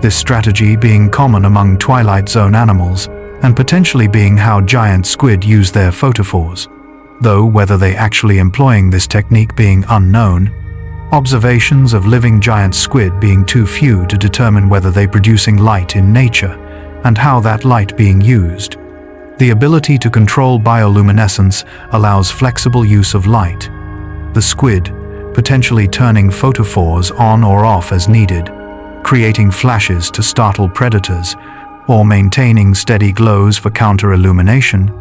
This strategy being common among Twilight Zone animals and potentially being how giant squid use their photophores, though whether they actually employing this technique being unknown. Observations of living giant squid being too few to determine whether they producing light in nature and how that light being used. The ability to control bioluminescence allows flexible use of light. The squid potentially turning photophores on or off as needed, creating flashes to startle predators, or maintaining steady glows for counter-illumination,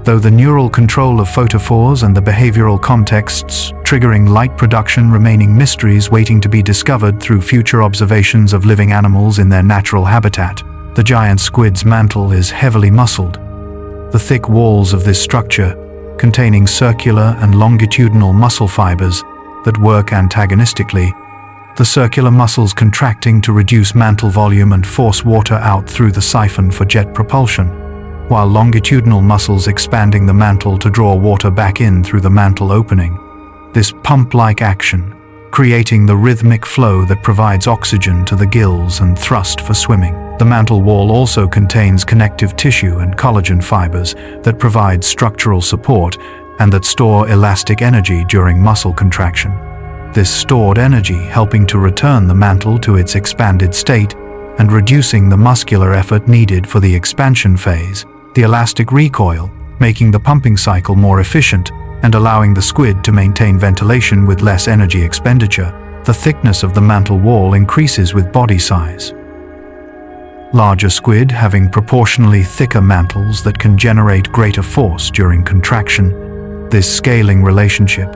though the neural control of photophores and the behavioral contexts triggering light production remaining mysteries waiting to be discovered through future observations of living animals in their natural habitat. The giant squid's mantle is heavily muscled. The thick walls of this structure, containing circular and longitudinal muscle fibers that work antagonistically, the circular muscles contracting to reduce mantle volume and force water out through the siphon for jet propulsion, while longitudinal muscles expanding the mantle to draw water back in through the mantle opening. This pump-like action, creating the rhythmic flow that provides oxygen to the gills and thrust for swimming. The mantle wall also contains connective tissue and collagen fibers that provide structural support and that store elastic energy during muscle contraction. This stored energy helping to return the mantle to its expanded state and reducing the muscular effort needed for the expansion phase. The elastic recoil, making the pumping cycle more efficient and allowing the squid to maintain ventilation with less energy expenditure. The thickness of the mantle wall increases with body size. Larger squid having proportionally thicker mantles that can generate greater force during contraction. This scaling relationship,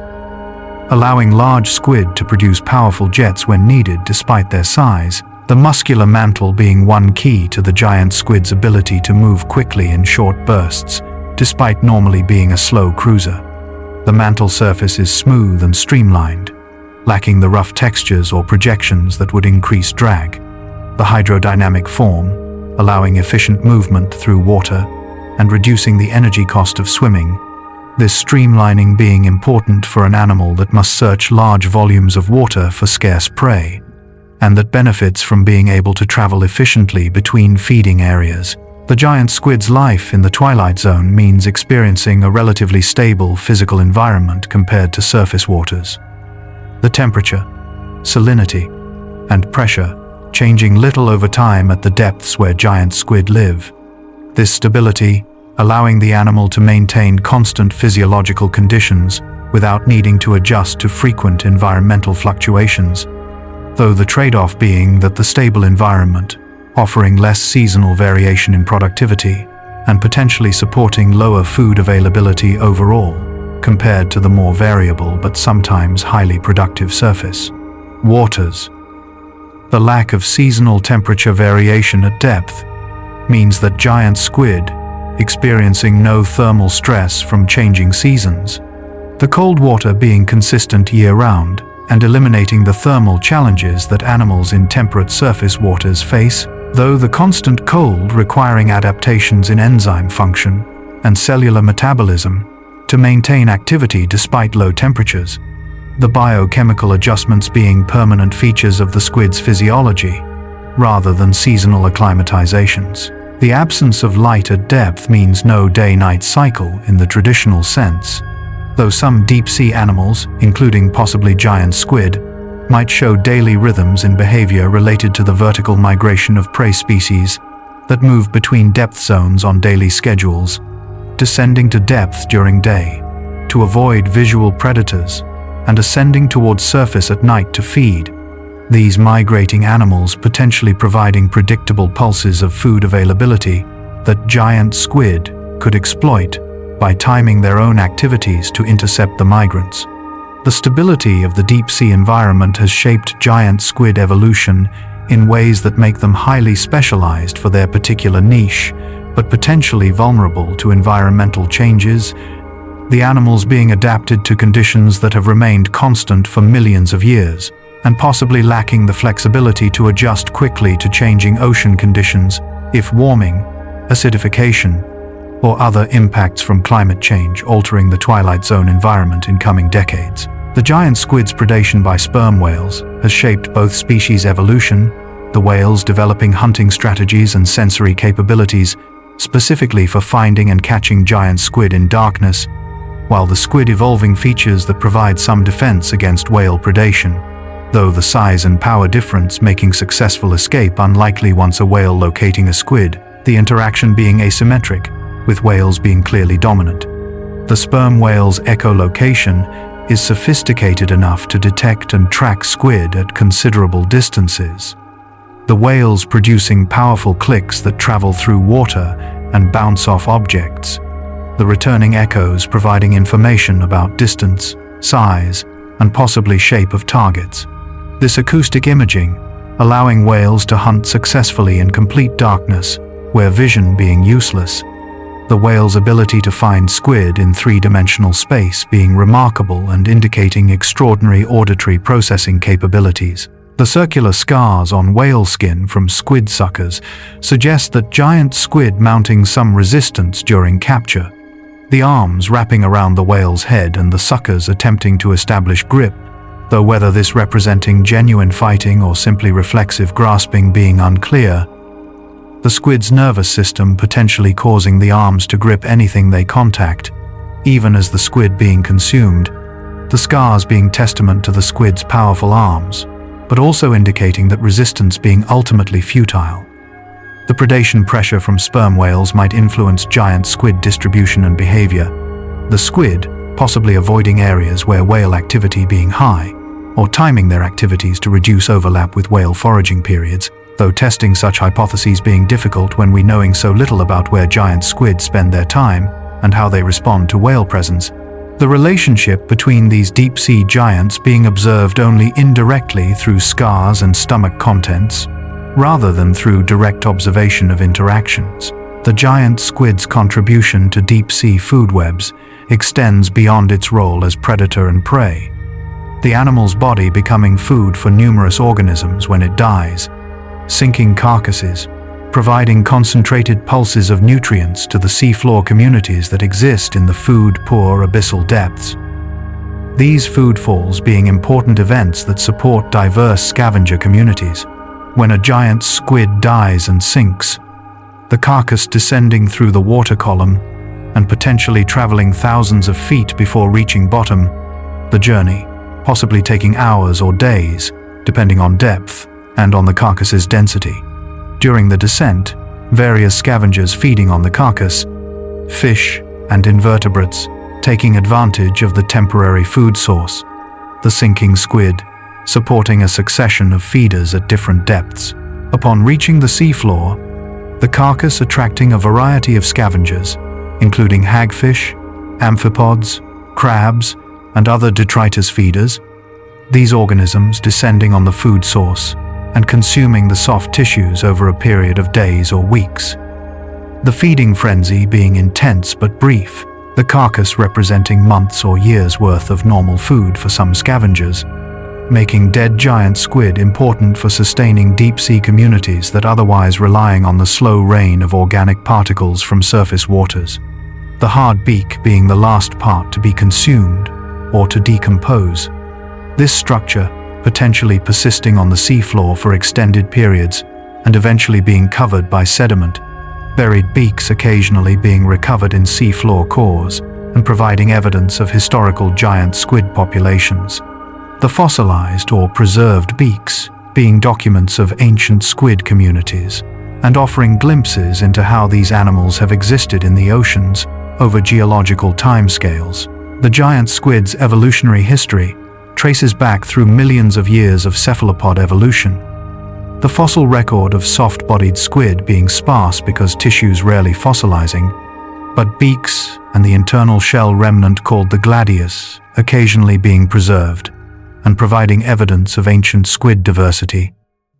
allowing large squid to produce powerful jets when needed despite their size, the muscular mantle being one key to the giant squid's ability to move quickly in short bursts, despite normally being a slow cruiser. The mantle surface is smooth and streamlined, lacking the rough textures or projections that would increase drag. The hydrodynamic form, allowing efficient movement through water and reducing the energy cost of swimming. This streamlining being important for an animal that must search large volumes of water for scarce prey, and that benefits from being able to travel efficiently between feeding areas. The giant squid's life in the Twilight Zone means experiencing a relatively stable physical environment compared to surface waters. The temperature, salinity, and pressure changing little over time at the depths where giant squid live. This stability allowing the animal to maintain constant physiological conditions without needing to adjust to frequent environmental fluctuations, though the trade-off being that the stable environment, offering less seasonal variation in productivity and potentially supporting lower food availability overall, compared to the more variable but sometimes highly productive surface waters. The lack of seasonal temperature variation at depth means that giant squid experiencing no thermal stress from changing seasons, the cold water being consistent year-round, and eliminating the thermal challenges that animals in temperate surface waters face, though the constant cold requiring adaptations in enzyme function and cellular metabolism to maintain activity despite low temperatures, the biochemical adjustments being permanent features of the squid's physiology, rather than seasonal acclimatizations. The absence of light at depth means no day-night cycle in the traditional sense, though some deep-sea animals, including possibly giant squid, might show daily rhythms in behavior related to the vertical migration of prey species that move between depth zones on daily schedules, descending to depth during day to avoid visual predators, and ascending towards surface at night to feed. These migrating animals potentially providing predictable pulses of food availability that giant squid could exploit by timing their own activities to intercept the migrants. The stability of the deep-sea environment has shaped giant squid evolution in ways that make them highly specialized for their particular niche, but potentially vulnerable to environmental changes, the animals being adapted to conditions that have remained constant for millions of years, and possibly lacking the flexibility to adjust quickly to changing ocean conditions if warming, acidification, or other impacts from climate change altering the twilight zone environment in coming decades. The giant squid's predation by sperm whales has shaped both species evolution, the whales developing hunting strategies and sensory capabilities specifically for finding and catching giant squid in darkness, while the squid evolving features that provide some defense against whale predation, though the size and power difference making successful escape unlikely once a whale locating a squid, the interaction being asymmetric, with whales being clearly dominant. The sperm whale's echolocation is sophisticated enough to detect and track squid at considerable distances, the whales producing powerful clicks that travel through water and bounce off objects, the returning echoes providing information about distance, size, and possibly shape of targets. This acoustic imaging, allowing whales to hunt successfully in complete darkness, where vision being useless, the whale's ability to find squid in three-dimensional space being remarkable and indicating extraordinary auditory processing capabilities. The circular scars on whale skin from squid suckers suggest that giant squid mounting some resistance during capture, the arms wrapping around the whale's head and the suckers attempting to establish grip, though whether this representing genuine fighting or simply reflexive grasping being unclear, the squid's nervous system potentially causing the arms to grip anything they contact, even as the squid being consumed, the scars being testament to the squid's powerful arms, but also indicating that resistance being ultimately futile. The predation pressure from sperm whales might influence giant squid distribution and behavior, the squid possibly avoiding areas where whale activity being high, or timing their activities to reduce overlap with whale foraging periods, though testing such hypotheses being difficult when we knowing so little about where giant squid spend their time and how they respond to whale presence. The relationship between these deep-sea giants being observed only indirectly through scars and stomach contents, rather than through direct observation of interactions. The giant squid's contribution to deep-sea food webs extends beyond its role as predator and prey, the animal's body becoming food for numerous organisms when it dies, sinking carcasses, providing concentrated pulses of nutrients to the seafloor communities that exist in the food-poor abyssal depths. These food falls being important events that support diverse scavenger communities. When a giant squid dies and sinks, the carcass descending through the water column and potentially traveling thousands of feet before reaching bottom, the journey, possibly taking hours or days, depending on depth and on the carcass's density. During the descent, various scavengers feeding on the carcass, fish and invertebrates, taking advantage of the temporary food source, the sinking squid, supporting a succession of feeders at different depths. Upon reaching the seafloor, the carcass attracting a variety of scavengers, including hagfish, amphipods, crabs, and other detritus feeders, these organisms descending on the food source and consuming the soft tissues over a period of days or weeks. The feeding frenzy being intense but brief, the carcass representing months or years worth of normal food for some scavengers, making dead giant squid important for sustaining deep-sea communities that otherwise relying on the slow rain of organic particles from surface waters. The hard beak being the last part to be consumed or to decompose. This structure, potentially persisting on the seafloor for extended periods and eventually being covered by sediment, buried beaks occasionally being recovered in seafloor cores and providing evidence of historical giant squid populations. The fossilized or preserved beaks being documents of ancient squid communities and offering glimpses into how these animals have existed in the oceans over geological timescales. The giant squid's evolutionary history traces back through millions of years of cephalopod evolution. The fossil record of soft-bodied squid being sparse because tissues rarely fossilizing, but beaks and the internal shell remnant called the gladius occasionally being preserved and providing evidence of ancient squid diversity.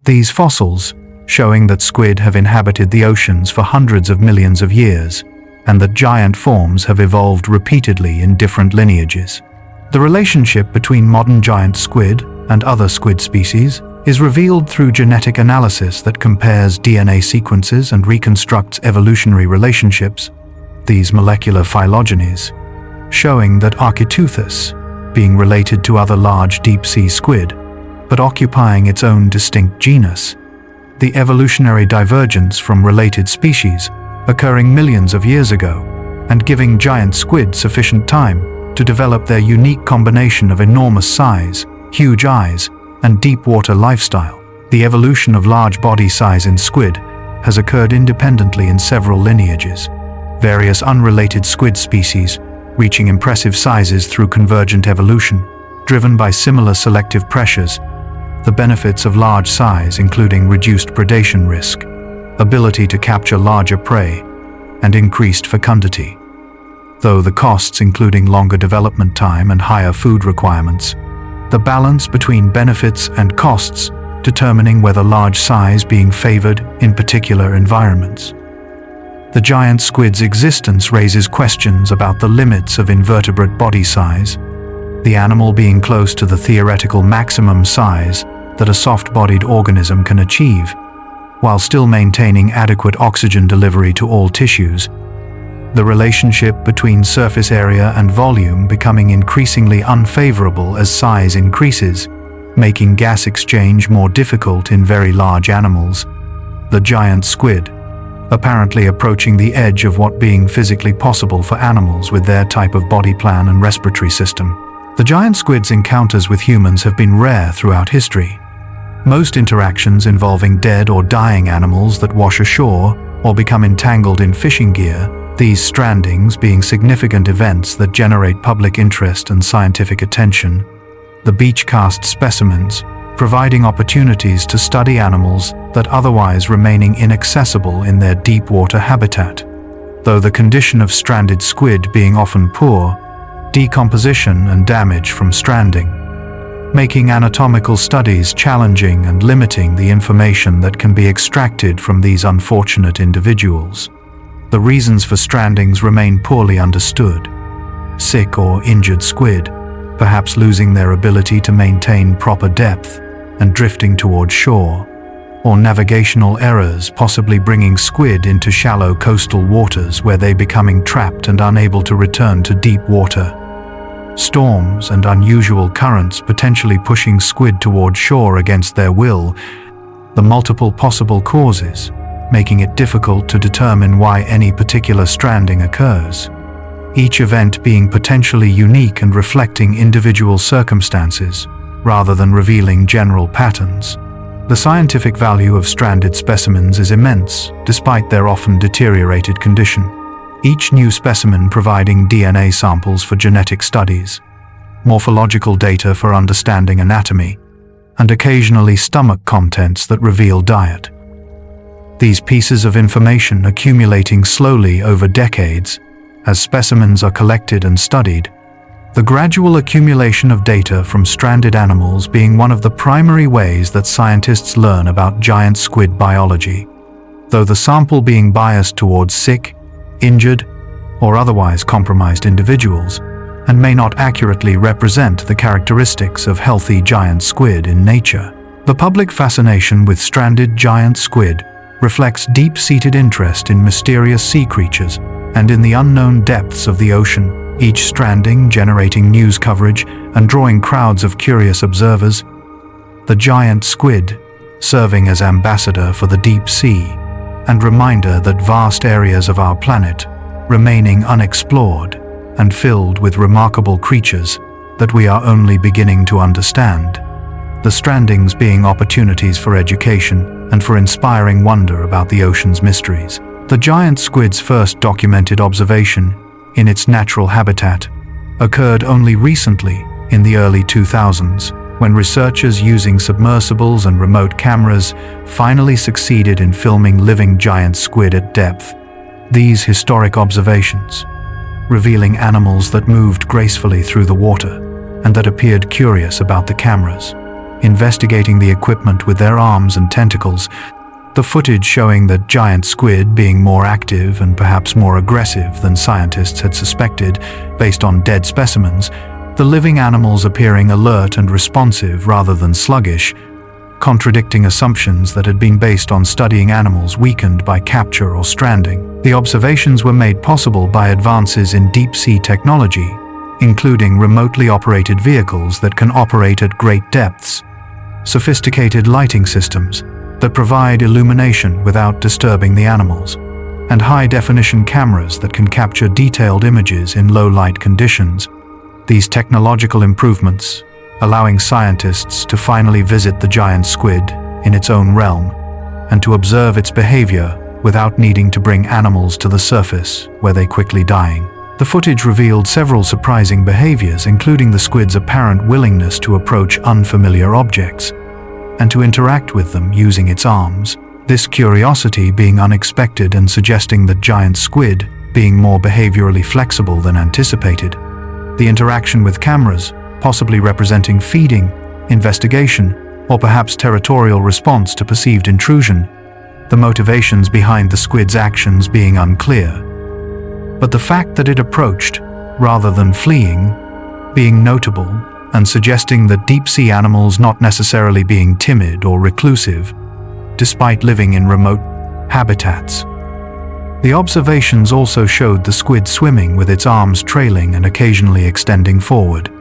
These fossils showing that squid have inhabited the oceans for hundreds of millions of years and that giant forms have evolved repeatedly in different lineages. The relationship between modern giant squid and other squid species is revealed through genetic analysis that compares DNA sequences and reconstructs evolutionary relationships, these molecular phylogenies, showing that Architeuthis, being related to other large deep-sea squid, but occupying its own distinct genus, the evolutionary divergence from related species occurring millions of years ago and giving giant squid sufficient time to develop their unique combination of enormous size, huge eyes, and deep-water lifestyle. The evolution of large body size in squid has occurred independently in several lineages. Various unrelated squid species reaching impressive sizes through convergent evolution, driven by similar selective pressures. The benefits of large size including reduced predation risk, ability to capture larger prey, and increased fecundity. Though the costs including longer development time and higher food requirements, the balance between benefits and costs determining whether large size being favored in particular environments. The giant squid's existence raises questions about the limits of invertebrate body size, the animal being close to the theoretical maximum size that a soft-bodied organism can achieve, while still maintaining adequate oxygen delivery to all tissues. The relationship between surface area and volume becoming increasingly unfavorable as size increases, making gas exchange more difficult in very large animals. The giant squid, apparently approaching the edge of what being physically possible for animals with their type of body plan and respiratory system. The giant squid's encounters with humans have been rare throughout history. Most interactions involving dead or dying animals that wash ashore or become entangled in fishing gear, these strandings being significant events that generate public interest and scientific attention. The beach cast specimens, providing opportunities to study animals that otherwise remaining inaccessible in their deep water habitat. Though the condition of stranded squid being often poor, decomposition and damage from stranding, making anatomical studies challenging and limiting the information that can be extracted from these unfortunate individuals. The reasons for strandings remain poorly understood. Sick or injured squid, perhaps losing their ability to maintain proper depth and drifting towards shore, or navigational errors possibly bringing squid into shallow coastal waters where they becoming trapped and unable to return to deep water. Storms and unusual currents potentially pushing squid towards shore against their will. The multiple possible causes, making it difficult to determine why any particular stranding occurs. Each event being potentially unique and reflecting individual circumstances, rather than revealing general patterns. The scientific value of stranded specimens is immense, despite their often deteriorated condition. Each new specimen providing DNA samples for genetic studies, morphological data for understanding anatomy, and occasionally stomach contents that reveal diet. These pieces of information accumulating slowly over decades as specimens are collected and studied, the gradual accumulation of data from stranded animals being one of the primary ways that scientists learn about giant squid biology. Though the sample being biased towards sick, injured, or otherwise compromised individuals, and may not accurately represent the characteristics of healthy giant squid in nature. The public fascination with stranded giant squid reflects deep-seated interest in mysterious sea creatures and in the unknown depths of the ocean, each stranding generating news coverage and drawing crowds of curious observers. The giant squid, serving as ambassador for the deep sea, and reminder that vast areas of our planet remaining unexplored and filled with remarkable creatures that we are only beginning to understand. The strandings being opportunities for education and for inspiring wonder about the ocean's mysteries. The giant squid's first documented observation in its natural habitat occurred only recently in the early 2000s, when researchers using submersibles and remote cameras finally succeeded in filming living giant squid at depth. These historic observations, revealing animals that moved gracefully through the water and that appeared curious about the cameras, investigating the equipment with their arms and tentacles, the footage showing that giant squid being more active and perhaps more aggressive than scientists had suspected based on dead specimens, the living animals appearing alert and responsive rather than sluggish, contradicting assumptions that had been based on studying animals weakened by capture or stranding. The observations were made possible by advances in deep-sea technology, including remotely operated vehicles that can operate at great depths, sophisticated lighting systems that provide illumination without disturbing the animals, and high-definition cameras that can capture detailed images in low-light conditions. These technological improvements, allowing scientists to finally visit the giant squid in its own realm and to observe its behavior without needing to bring animals to the surface where they quickly dying. The footage revealed several surprising behaviors, including the squid's apparent willingness to approach unfamiliar objects and to interact with them using its arms, this curiosity being unexpected and suggesting that giant squid being more behaviorally flexible than anticipated. The interaction with cameras, possibly representing feeding, investigation, or perhaps territorial response to perceived intrusion, the motivations behind the squid's actions being unclear. But the fact that it approached, rather than fleeing, being notable and suggesting that deep-sea animals not necessarily being timid or reclusive, despite living in remote habitats. The observations also showed the squid swimming with its arms trailing and occasionally extending forward,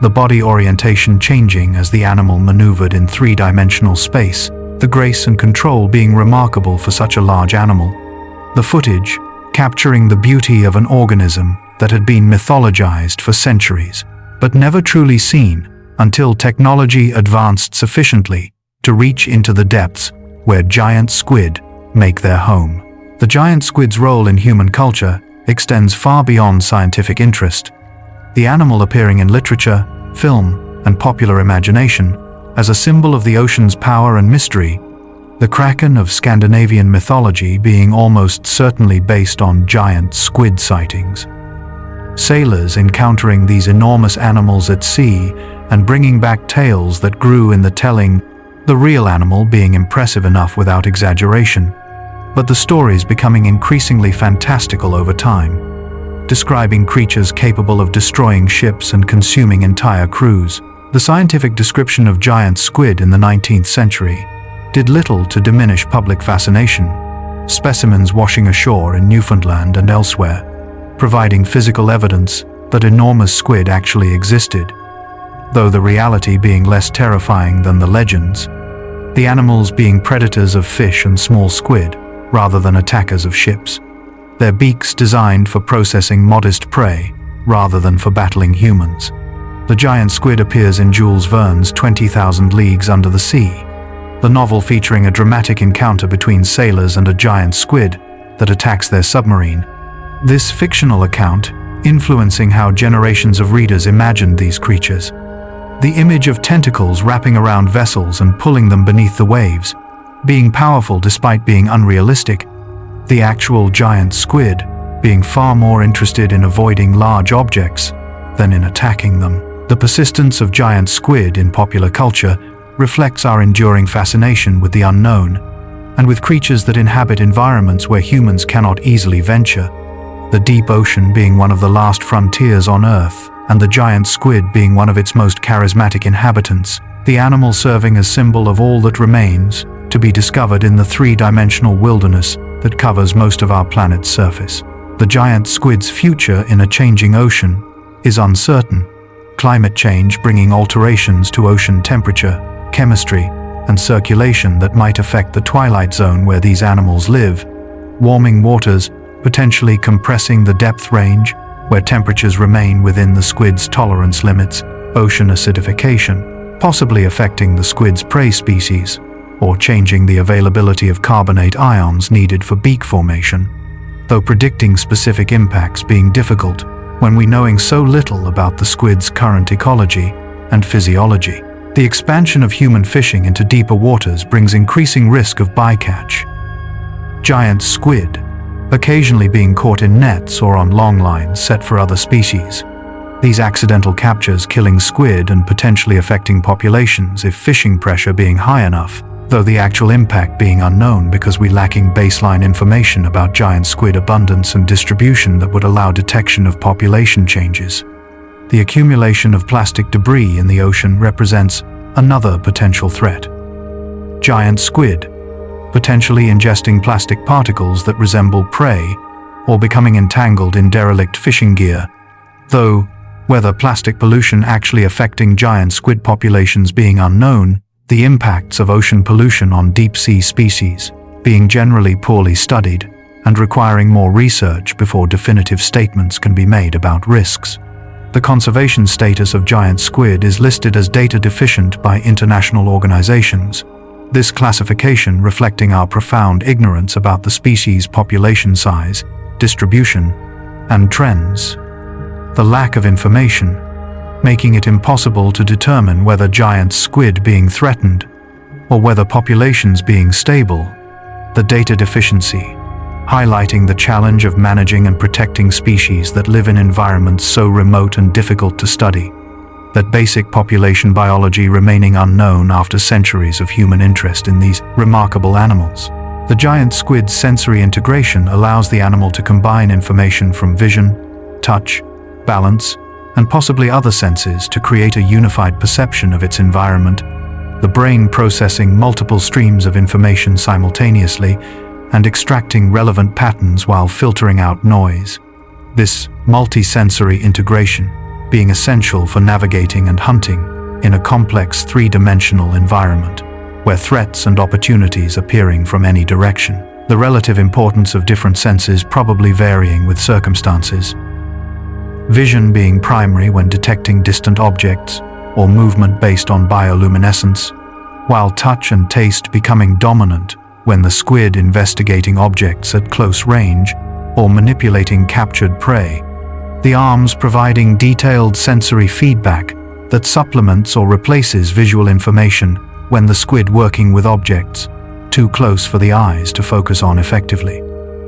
the body orientation changing as the animal maneuvered in three-dimensional space, the grace and control being remarkable for such a large animal. The footage, capturing the beauty of an organism that had been mythologized for centuries, but never truly seen until technology advanced sufficiently to reach into the depths where giant squid make their home. The giant squid's role in human culture extends far beyond scientific interest, the animal appearing in literature, film, and popular imagination as a symbol of the ocean's power and mystery, the kraken of Scandinavian mythology being almost certainly based on giant squid sightings. Sailors encountering these enormous animals at sea and bringing back tales that grew in the telling, the real animal being impressive enough without exaggeration, but the stories becoming increasingly fantastical over time, describing creatures capable of destroying ships and consuming entire crews. The scientific description of giant squid in the 19th century did little to diminish public fascination, specimens washing ashore in Newfoundland and elsewhere, providing physical evidence that enormous squid actually existed, though the reality being less terrifying than the legends, the animals being predators of fish and small squid rather than attackers of ships, their beaks designed for processing modest prey rather than for battling humans. The giant squid appears in Jules Verne's 20,000 Leagues Under the Sea, the novel featuring a dramatic encounter between sailors and a giant squid that attacks their submarine. This fictional account influencing how generations of readers imagined these creatures. The image of tentacles wrapping around vessels and pulling them beneath the waves, being powerful despite being unrealistic, the actual giant squid being far more interested in avoiding large objects than in attacking them. The persistence of giant squid in popular culture reflects our enduring fascination with the unknown and with creatures that inhabit environments where humans cannot easily venture, the deep ocean being one of the last frontiers on Earth. and the giant squid being one of its most charismatic inhabitants, the animal serving as symbol of all that remains to be discovered in the three-dimensional wilderness that covers most of our planet's surface. The giant squid's future in a changing ocean is uncertain. Climate change bringing alterations to ocean temperature, chemistry, and circulation that might affect the twilight zone where these animals live. Warming waters potentially compressing the depth range where temperatures remain within the squid's tolerance limits. Ocean acidification, possibly affecting the squid's prey species, or changing the availability of carbonate ions needed for beak formation, though predicting specific impacts being difficult when we knowing so little about the squid's current ecology and physiology. The expansion of human fishing into deeper waters brings increasing risk of bycatch. Giant squid, occasionally being caught in nets or on long lines set for other species. These accidental captures killing squid and potentially affecting populations if fishing pressure being high enough, though the actual impact being unknown because we lacking baseline information about giant squid abundance and distribution that would allow detection of population changes. The accumulation of plastic debris in the ocean represents another potential threat. Giant squid, potentially ingesting plastic particles that resemble prey or becoming entangled in derelict fishing gear, though whether plastic pollution actually affecting giant squid populations being unknown, the impacts of ocean pollution on deep-sea species being generally poorly studied and requiring more research before definitive statements can be made about risks. The conservation status of giant squid is listed as data deficient by international organizations. This classification reflecting our profound ignorance about the species' population size, distribution, and trends. The lack of information, making it impossible to determine whether giant squid being threatened or whether populations being stable. The data deficiency, highlighting the challenge of managing and protecting species that live in environments so remote and difficult to study. That basic population biology remaining unknown after centuries of human interest in these remarkable animals. The giant squid's sensory integration allows the animal to combine information from vision, touch, balance, and possibly other senses to create a unified perception of its environment, the brain processing multiple streams of information simultaneously and extracting relevant patterns while filtering out noise. This multi-sensory integration being essential for navigating and hunting in a complex three-dimensional environment, where threats and opportunities appearing from any direction. The relative importance of different senses probably varying with circumstances. Vision being primary when detecting distant objects or movement based on bioluminescence, while touch and taste becoming dominant when the squid investigating objects at close range or manipulating captured prey. The arms providing detailed sensory feedback that supplements or replaces visual information when the squid working with objects too close for the eyes to focus on effectively.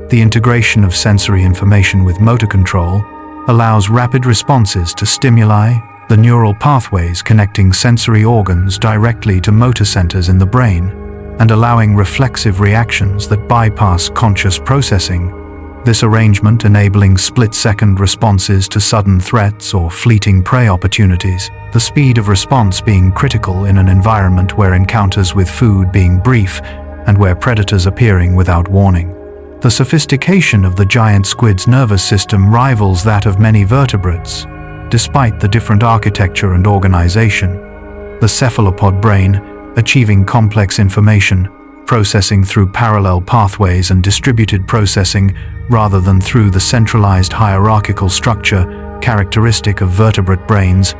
The integration of sensory information with motor control allows rapid responses to stimuli, the neural pathways connecting sensory organs directly to motor centers in the brain, and allowing reflexive reactions that bypass conscious processing. This arrangement enabling split-second responses to sudden threats or fleeting prey opportunities, the speed of response being critical in an environment where encounters with food being brief and where predators appearing without warning. The sophistication of the giant squid's nervous system rivals that of many vertebrates, despite the different architecture and organization. The cephalopod brain, achieving complex information, processing through parallel pathways and distributed processing rather than through the centralized hierarchical structure characteristic of vertebrate brains.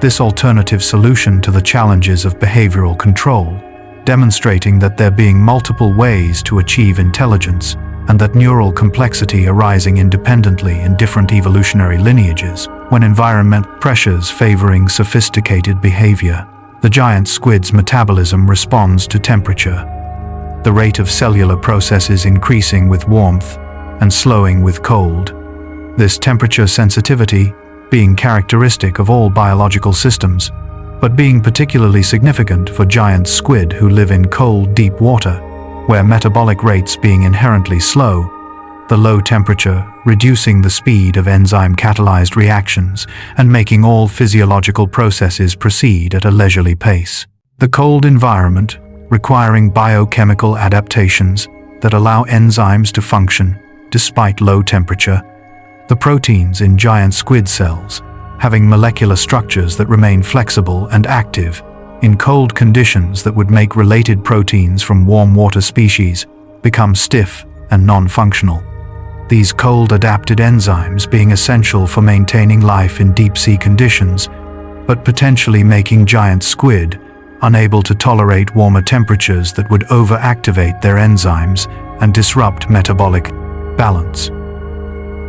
This alternative solution to the challenges of behavioral control, demonstrating that there being multiple ways to achieve intelligence and that neural complexity arising independently in different evolutionary lineages when environment pressures favoring sophisticated behavior. The giant squid's metabolism responds to temperature, the rate of cellular processes increasing with warmth and slowing with cold. This temperature sensitivity being characteristic of all biological systems, but being particularly significant for giant squid who live in cold, deep water, where metabolic rates being inherently slow. the low temperature reducing the speed of enzyme-catalyzed reactions and making all physiological processes proceed at a leisurely pace. The cold environment, requiring biochemical adaptations that allow enzymes to function despite low temperature. The proteins in giant squid cells, having molecular structures that remain flexible and active in cold conditions that would make related proteins from warm water species become stiff and non-functional. These cold-adapted enzymes being essential for maintaining life in deep-sea conditions, but potentially making giant squid unable to tolerate warmer temperatures that would overactivate their enzymes and disrupt metabolic balance.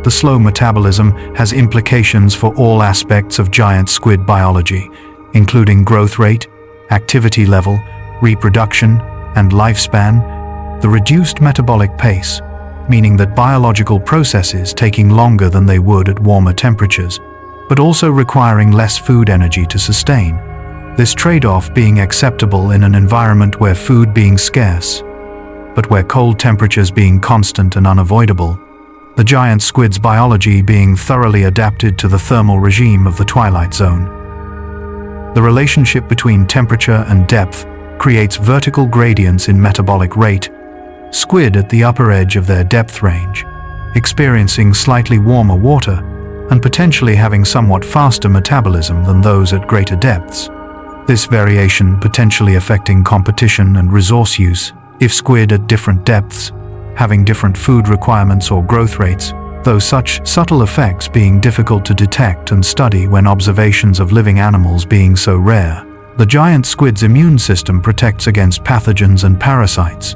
The slow metabolism has implications for all aspects of giant squid biology, including growth rate, activity level, reproduction, and lifespan. The reduced metabolic pace, meaning that biological processes taking longer than they would at warmer temperatures, but also requiring less food energy to sustain. This trade-off being acceptable in an environment where food being scarce, but where cold temperatures being constant and unavoidable. The giant squid's biology being thoroughly adapted to the thermal regime of the twilight zone. The relationship between temperature and depth creates vertical gradients in metabolic rate. Squid at the upper edge of their depth range, experiencing slightly warmer water and potentially having somewhat faster metabolism than those at greater depths. This variation potentially affecting competition and resource use if squid at different depths having different food requirements or growth rates, though such subtle effects being difficult to detect and study when observations of living animals being so rare. The giant squid's immune system protects against pathogens and parasites,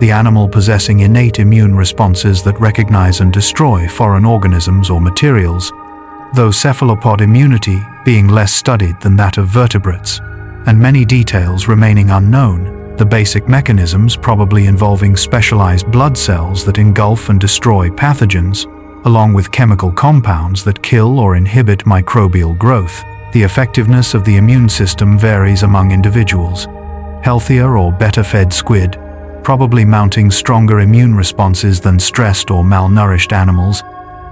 the animal possessing innate immune responses that recognize and destroy foreign organisms or materials, though cephalopod immunity being less studied than that of vertebrates, and many details remaining unknown. The basic mechanisms probably involving specialized blood cells that engulf and destroy pathogens, along with chemical compounds that kill or inhibit microbial growth. The effectiveness of the immune system varies among individuals. Healthier or better-fed squid, probably mounting stronger immune responses than stressed or malnourished animals.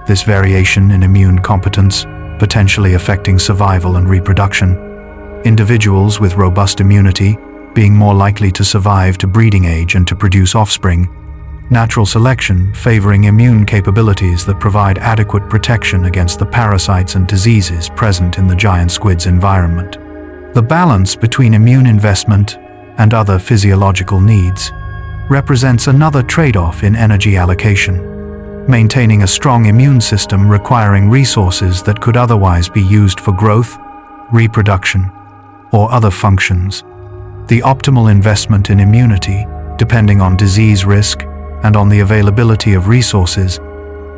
This variation in immune competence, potentially affecting survival and reproduction. Individuals with robust immunity, being more likely to survive to breeding age and to produce offspring. Natural selection favoring immune capabilities that provide adequate protection against the parasites and diseases present in the giant squid's environment. The balance between immune investment and other physiological needs represents another trade-off in energy allocation. Maintaining a strong immune system requiring resources that could otherwise be used for growth, reproduction, or other functions. The optimal investment in immunity, depending on disease risk and on the availability of resources,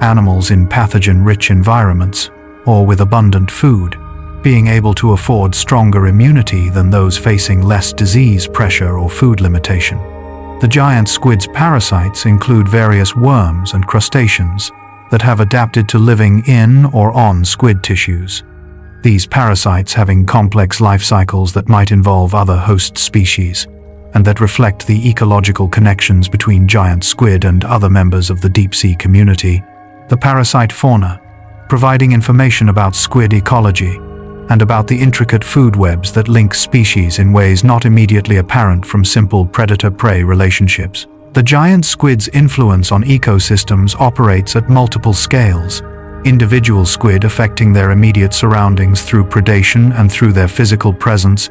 animals in pathogen-rich environments, or with abundant food, being able to afford stronger immunity than those facing less disease pressure or food limitation. The giant squid's parasites include various worms and crustaceans that have adapted to living in or on squid tissues. These parasites having complex life cycles that might involve other host species, and that reflect the ecological connections between giant squid and other members of the deep-sea community. The parasite fauna, providing information about squid ecology, and about the intricate food webs that link species in ways not immediately apparent from simple predator-prey relationships. The giant squid's influence on ecosystems operates at multiple scales. Individual squid affecting their immediate surroundings through predation and through their physical presence,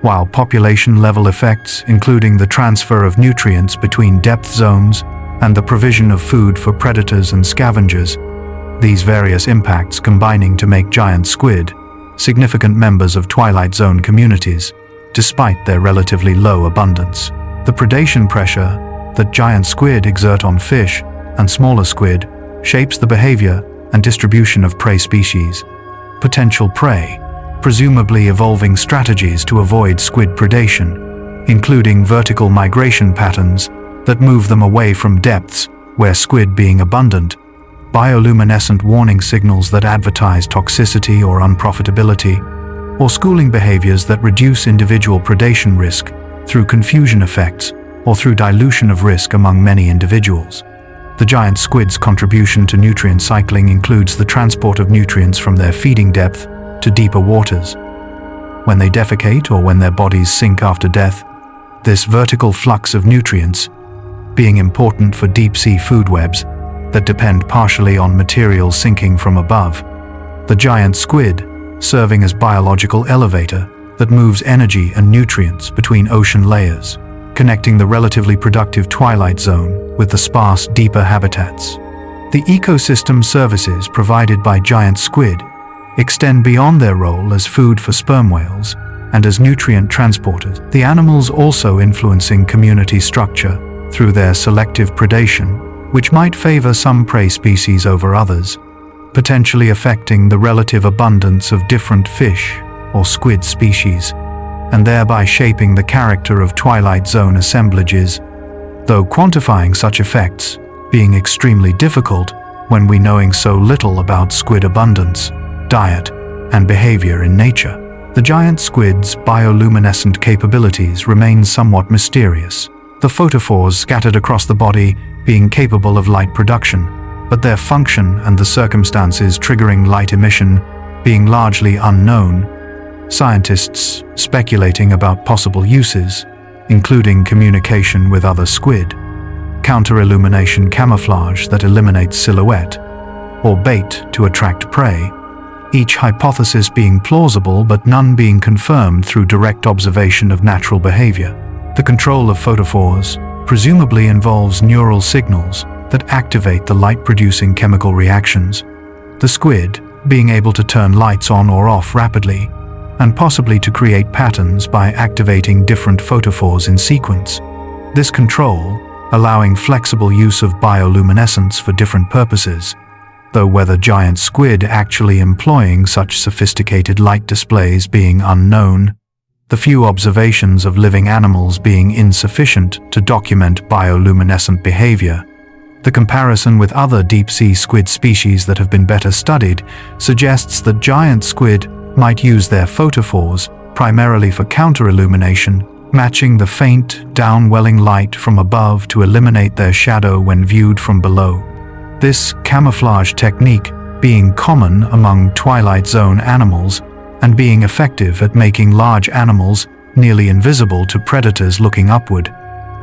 while population-level effects, including the transfer of nutrients between depth zones and the provision of food for predators and scavengers. These various impacts combining to make giant squid significant members of twilight zone communities, despite their relatively low abundance. The predation pressure that giant squid exert on fish and smaller squid shapes the behavior and distribution of prey species. Potential prey, presumably evolving strategies to avoid squid predation, including vertical migration patterns that move them away from depths where squid being abundant, bioluminescent warning signals that advertise toxicity or unprofitability, or schooling behaviors that reduce individual predation risk through confusion effects or through dilution of risk among many individuals. The The giant squid's contribution to nutrient cycling includes the transport of nutrients from their feeding depth to deeper waters. When they defecate or when their bodies sink after death, this vertical flux of nutrients, being important for deep-sea food webs that depend partially on materials sinking from above, the giant squid serving as biological elevator that moves energy and nutrients between ocean layers, connecting the relatively productive twilight zone with the sparse, deeper habitats. The ecosystem services provided by giant squid extend beyond their role as food for sperm whales and as nutrient transporters. The animals also influencing community structure through their selective predation, which might favor some prey species over others, potentially affecting the relative abundance of different fish or squid species, and thereby shaping the character of twilight zone assemblages, though quantifying such effects being extremely difficult when we knowing so little about squid abundance, diet, and behavior in nature. The giant squid's bioluminescent capabilities remain somewhat mysterious, the photophores scattered across the body being capable of light production, but their function and the circumstances triggering light emission being largely unknown. Scientists speculating about possible uses, including communication with other squid, counter-illumination camouflage that eliminates silhouette, or bait to attract prey, each hypothesis being plausible but none being confirmed through direct observation of natural behavior. The control of photophores presumably involves neural signals that activate the light-producing chemical reactions, the squid being able to turn lights on or off rapidly, and possibly to create patterns by activating different photophores in sequence. This control allowing flexible use of bioluminescence for different purposes, though whether giant squid actually employing such sophisticated light displays being unknown, the few observations of living animals being insufficient to document bioluminescent behavior. The comparison with other deep-sea squid species that have been better studied suggests that giant squid might use their photophores primarily for counter-illumination, matching the faint, downwelling light from above to eliminate their shadow when viewed from below. This camouflage technique being common among twilight zone animals and being effective at making large animals nearly invisible to predators looking upward.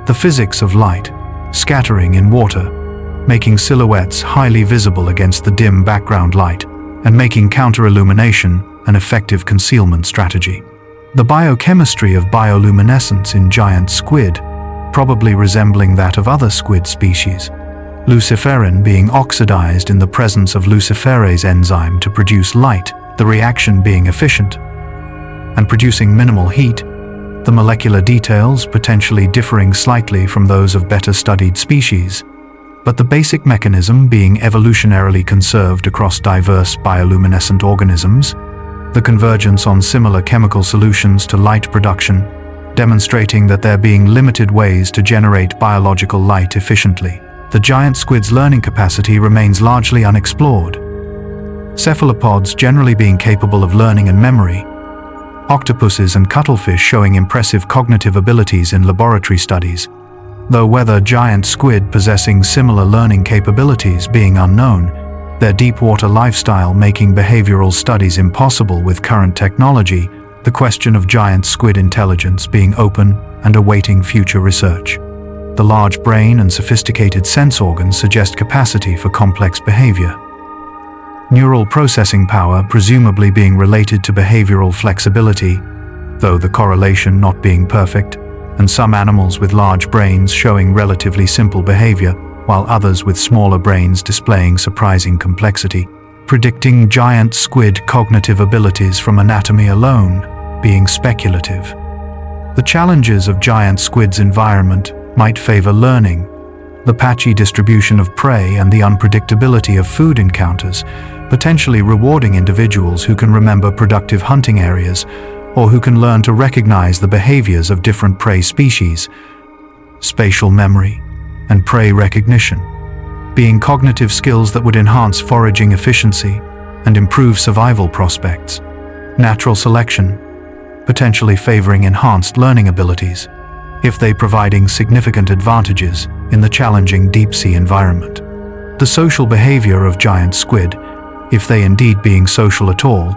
The physics of light, scattering in water, making silhouettes highly visible against the dim background light, and making counter-illumination an effective concealment strategy. The biochemistry of bioluminescence in giant squid, probably resembling that of other squid species, luciferin being oxidized in the presence of luciferase enzyme to produce light, the reaction being efficient and producing minimal heat, the molecular details potentially differing slightly from those of better studied species, but the basic mechanism being evolutionarily conserved across diverse bioluminescent organisms, the convergence on similar chemical solutions to light production, demonstrating that there being limited ways to generate biological light efficiently. The giant squid's learning capacity remains largely unexplored. Cephalopods generally being capable of learning and memory, octopuses and cuttlefish showing impressive cognitive abilities in laboratory studies, though whether giant squid possessing similar learning capabilities being unknown, their deep-water lifestyle making behavioral studies impossible with current technology, the question of giant squid intelligence being open and awaiting future research. The large brain and sophisticated sense organs suggest capacity for complex behavior. Neural processing power presumably being related to behavioral flexibility, though the correlation not being perfect, and some animals with large brains showing relatively simple behavior, while others with smaller brains displaying surprising complexity, predicting giant squid cognitive abilities from anatomy alone being speculative. The challenges of giant squid's environment might favor learning, the patchy distribution of prey and the unpredictability of food encounters, potentially rewarding individuals who can remember productive hunting areas or who can learn to recognize the behaviors of different prey species. Spatial memory and prey recognition being cognitive skills that would enhance foraging efficiency and improve survival prospects. Natural selection potentially favoring enhanced learning abilities, if they providing significant advantages in the challenging deep-sea environment. The social behavior of giant squid, if they indeed being social at all,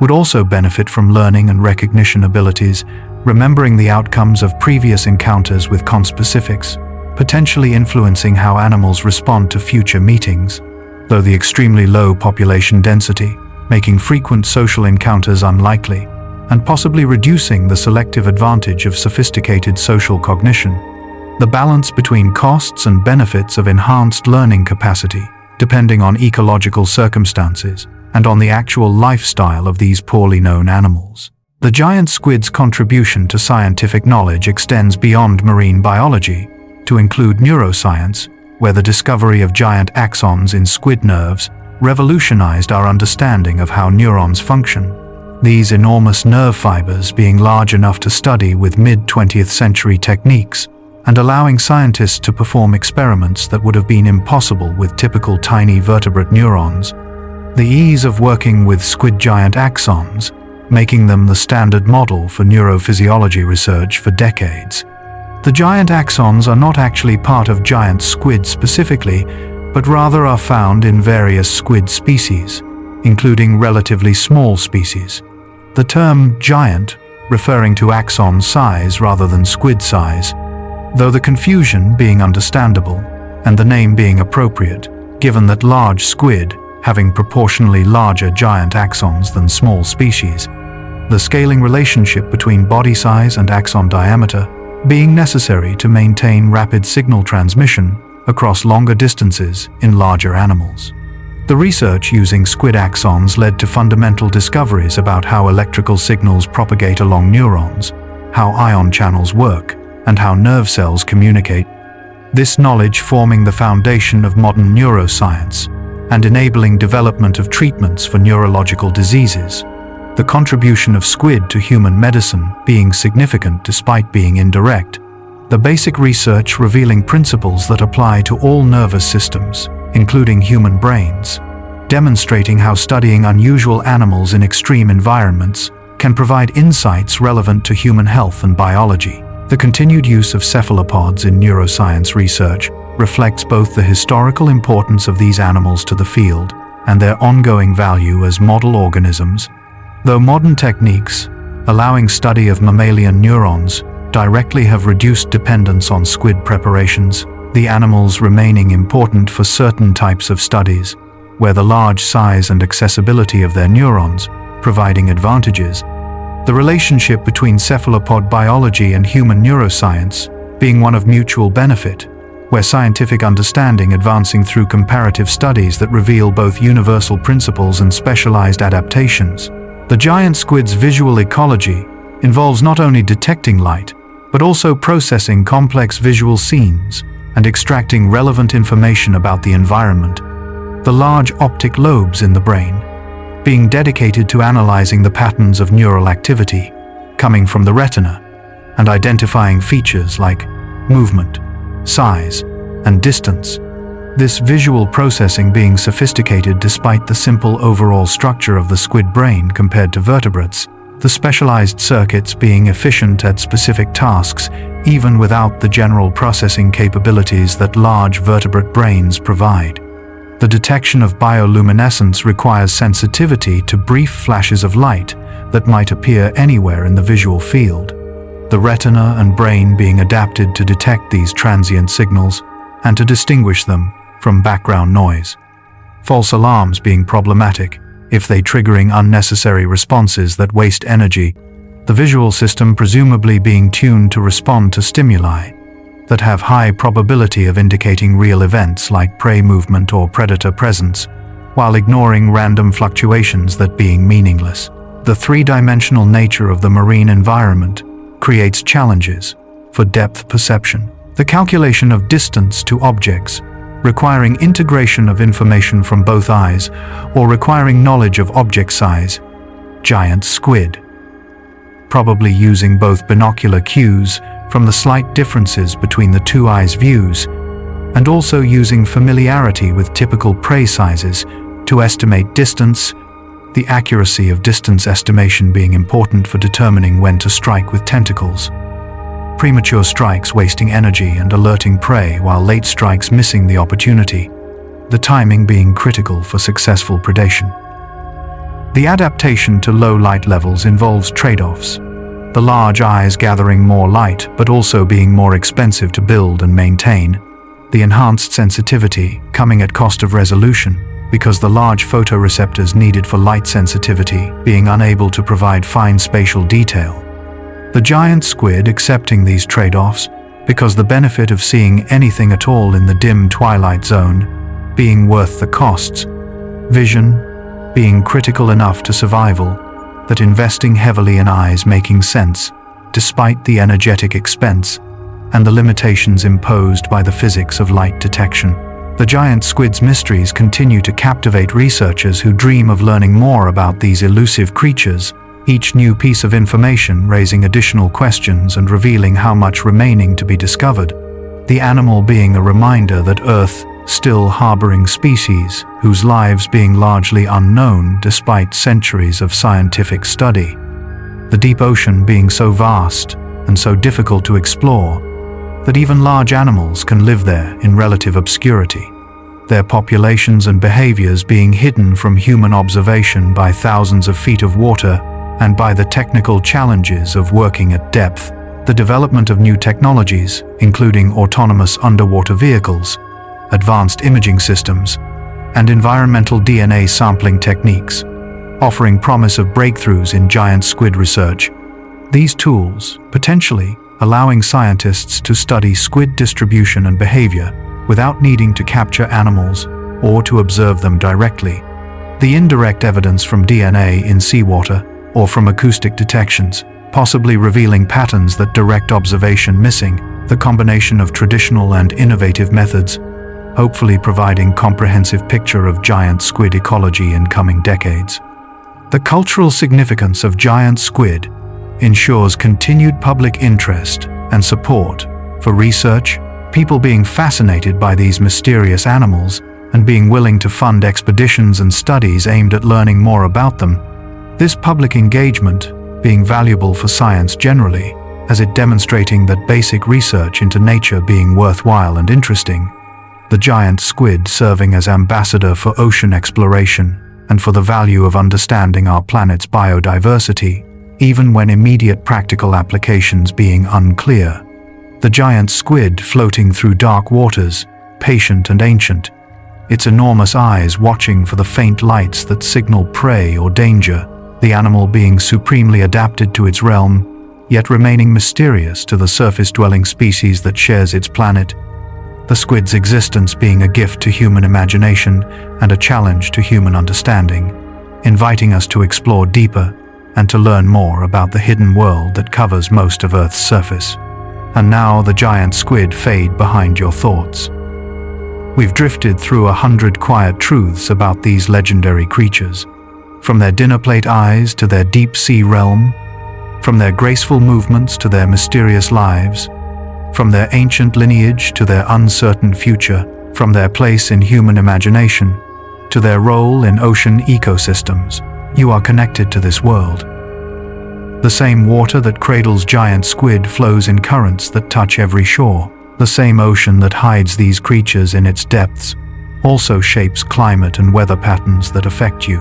would also benefit from learning and recognition abilities, remembering the outcomes of previous encounters with conspecifics, potentially influencing how animals respond to future meetings, though the extremely low population density, making frequent social encounters unlikely, and possibly reducing the selective advantage of sophisticated social cognition. The balance between costs and benefits of enhanced learning capacity, depending on ecological circumstances and on the actual lifestyle of these poorly known animals. The giant squid's contribution to scientific knowledge extends beyond marine biology to include neuroscience, where the discovery of giant axons in squid nerves revolutionized our understanding of how neurons function. These enormous nerve fibers being large enough to study with mid-20th century techniques and allowing scientists to perform experiments that would have been impossible with typical tiny vertebrate neurons. The ease of working with squid giant axons, making them the standard model for neurophysiology research for decades. The giant axons are not actually part of giant squid specifically, but rather are found in various squid species, including relatively small species. The term giant, referring to axon size rather than squid size, though the confusion being understandable and the name being appropriate, given that large squid having proportionally larger giant axons than small species, the scaling relationship between body size and axon diameter being necessary to maintain rapid signal transmission across longer distances in larger animals. The research using squid axons led to fundamental discoveries about how electrical signals propagate along neurons, how ion channels work, and how nerve cells communicate. This knowledge forming the foundation of modern neuroscience and enabling development of treatments for neurological diseases. The contribution of squid to human medicine being significant despite being indirect. The basic research revealing principles that apply to all nervous systems, including human brains, demonstrating how studying unusual animals in extreme environments can provide insights relevant to human health and biology. The continued use of cephalopods in neuroscience research reflects both the historical importance of these animals to the field and their ongoing value as model organisms. Though modern techniques, allowing study of mammalian neurons, directly have reduced dependence on squid preparations, the animals remaining important for certain types of studies, where the large size and accessibility of their neurons providing advantages. The relationship between cephalopod biology and human neuroscience being one of mutual benefit, where scientific understanding advancing through comparative studies that reveal both universal principles and specialized adaptations. The giant squid's visual ecology involves not only detecting light, but also processing complex visual scenes and extracting relevant information about the environment. The large optic lobes in the brain being dedicated to analyzing the patterns of neural activity coming from the retina and identifying features like movement, size, and distance. This visual processing being sophisticated despite the simple overall structure of the squid brain compared to vertebrates, the specialized circuits being efficient at specific tasks even without the general processing capabilities that large vertebrate brains provide. The detection of bioluminescence requires sensitivity to brief flashes of light that might appear anywhere in the visual field. The retina and brain being adapted to detect these transient signals and to distinguish them from background noise. False alarms being problematic if they triggering unnecessary responses that waste energy, the visual system presumably being tuned to respond to stimuli that have high probability of indicating real events like prey movement or predator presence, while ignoring random fluctuations that being meaningless. The three-dimensional nature of the marine environment creates challenges for depth perception. The calculation of distance to objects, requiring integration of information from both eyes, or requiring knowledge of object size. Giant squid, probably using both binocular cues from the slight differences between the two eyes' views, and also using familiarity with typical prey sizes to estimate distance, the accuracy of distance estimation being important for determining when to strike with tentacles. Premature strikes wasting energy and alerting prey, while late strikes missing the opportunity. the timing being critical for successful predation. The adaptation to low light levels involves trade-offs. The large eyes gathering more light, but also being more expensive to build and maintain. The enhanced sensitivity coming at cost of resolution, because the large photoreceptors needed for light sensitivity being unable to provide fine spatial detail. The giant squid accepting these trade-offs because the benefit of seeing anything at all in the dim twilight zone being worth the costs. Vision being critical enough to survival that investing heavily in eyes making sense despite the energetic expense and the limitations imposed by the physics of light detection. The giant squid's mysteries continue to captivate researchers who dream of learning more about these elusive creatures, each new piece of information raising additional questions and revealing how much remaining to be discovered. The animal being a reminder that Earth still harboring species whose lives being largely unknown despite centuries of scientific study. The deep ocean being so vast and so difficult to explore that even large animals can live there in relative obscurity, their populations and behaviors being hidden from human observation by thousands of feet of water and by the technical challenges of working at depth. The development of new technologies, including autonomous underwater vehicles, advanced imaging systems, and environmental DNA sampling techniques, offering promise of breakthroughs in giant squid research. These tools, potentially allowing scientists to study squid distribution and behavior without needing to capture animals or to observe them directly. The indirect evidence from DNA in seawater or from acoustic detections, possibly revealing patterns that direct observation missing, the combination of traditional and innovative methods, hopefully providing comprehensive picture of giant squid ecology in coming decades. The cultural significance of giant squid ensures continued public interest and support for research, people being fascinated by these mysterious animals and being willing to fund expeditions and studies aimed at learning more about them. This public engagement being valuable for science generally, as it demonstrating that basic research into nature being worthwhile and interesting. The giant squid serving as ambassador for ocean exploration and for the value of understanding our planet's biodiversity, even when immediate practical applications being unclear. The giant squid floating through dark waters, patient and ancient, its enormous eyes watching for the faint lights that signal prey or danger, the animal being supremely adapted to its realm, yet remaining mysterious to the surface-dwelling species that shares its planet. The squid's existence being a gift to human imagination and a challenge to human understanding, inviting us to explore deeper and to learn more about the hidden world that covers most of Earth's surface. And now the giant squid fade behind your thoughts. We've drifted through 100 quiet truths about these legendary creatures, from their dinner plate eyes to their deep sea realm, from their graceful movements to their mysterious lives, from their ancient lineage to their uncertain future, from their place in human imagination to their role in ocean ecosystems. You are connected to this world. The same water that cradles giant squid flows in currents that touch every shore. The same ocean that hides these creatures in its depths also shapes climate and weather patterns that affect you.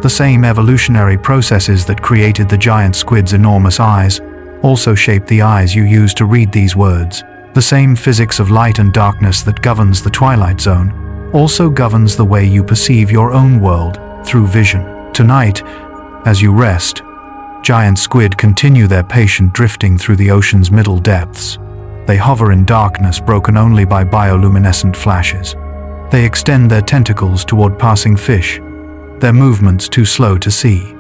The same evolutionary processes that created the giant squid's enormous eyes also shape the eyes you use to read these words. The same physics of light and darkness that governs the twilight zone also governs the way you perceive your own world through vision. Tonight, as you rest, giant squid continue their patient drifting through the ocean's middle depths. They hover in darkness broken only by bioluminescent flashes. They extend their tentacles toward passing fish, their movements too slow to see.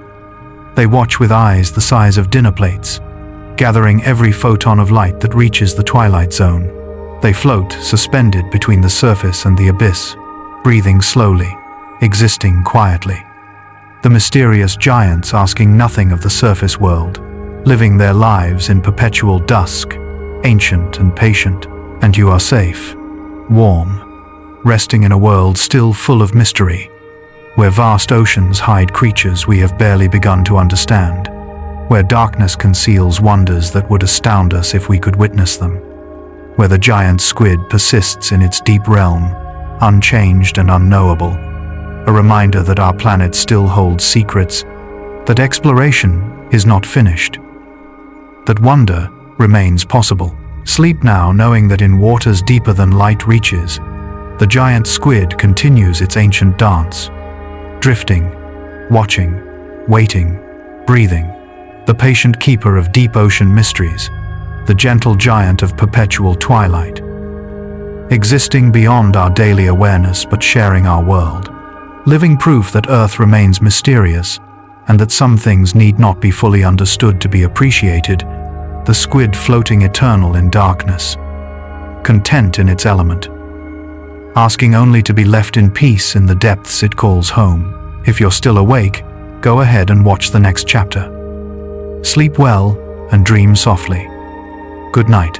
They watch with eyes the size of dinner plates, gathering every photon of light that reaches the twilight zone. They float, suspended between the surface and the abyss, breathing slowly, existing quietly. The mysterious giants asking nothing of the surface world, living their lives in perpetual dusk, ancient and patient, and you are safe, warm, resting in a world still full of mystery, where vast oceans hide creatures we have barely begun to understand, where darkness conceals wonders that would astound us if we could witness them, where the giant squid persists in its deep realm, unchanged and unknowable, a reminder that our planet still holds secrets, that exploration is not finished, that wonder remains possible. Sleep now, knowing that in waters deeper than light reaches, the giant squid continues its ancient dance, drifting, watching, waiting, breathing, the patient keeper of deep ocean mysteries, the gentle giant of perpetual twilight, existing beyond our daily awareness but sharing our world, living proof that Earth remains mysterious and that some things need not be fully understood to be appreciated, the squid floating eternal in darkness, content in its element, asking only to be left in peace in the depths it calls home. If you're still awake, go ahead and watch the next chapter. Sleep well and dream softly. Good night.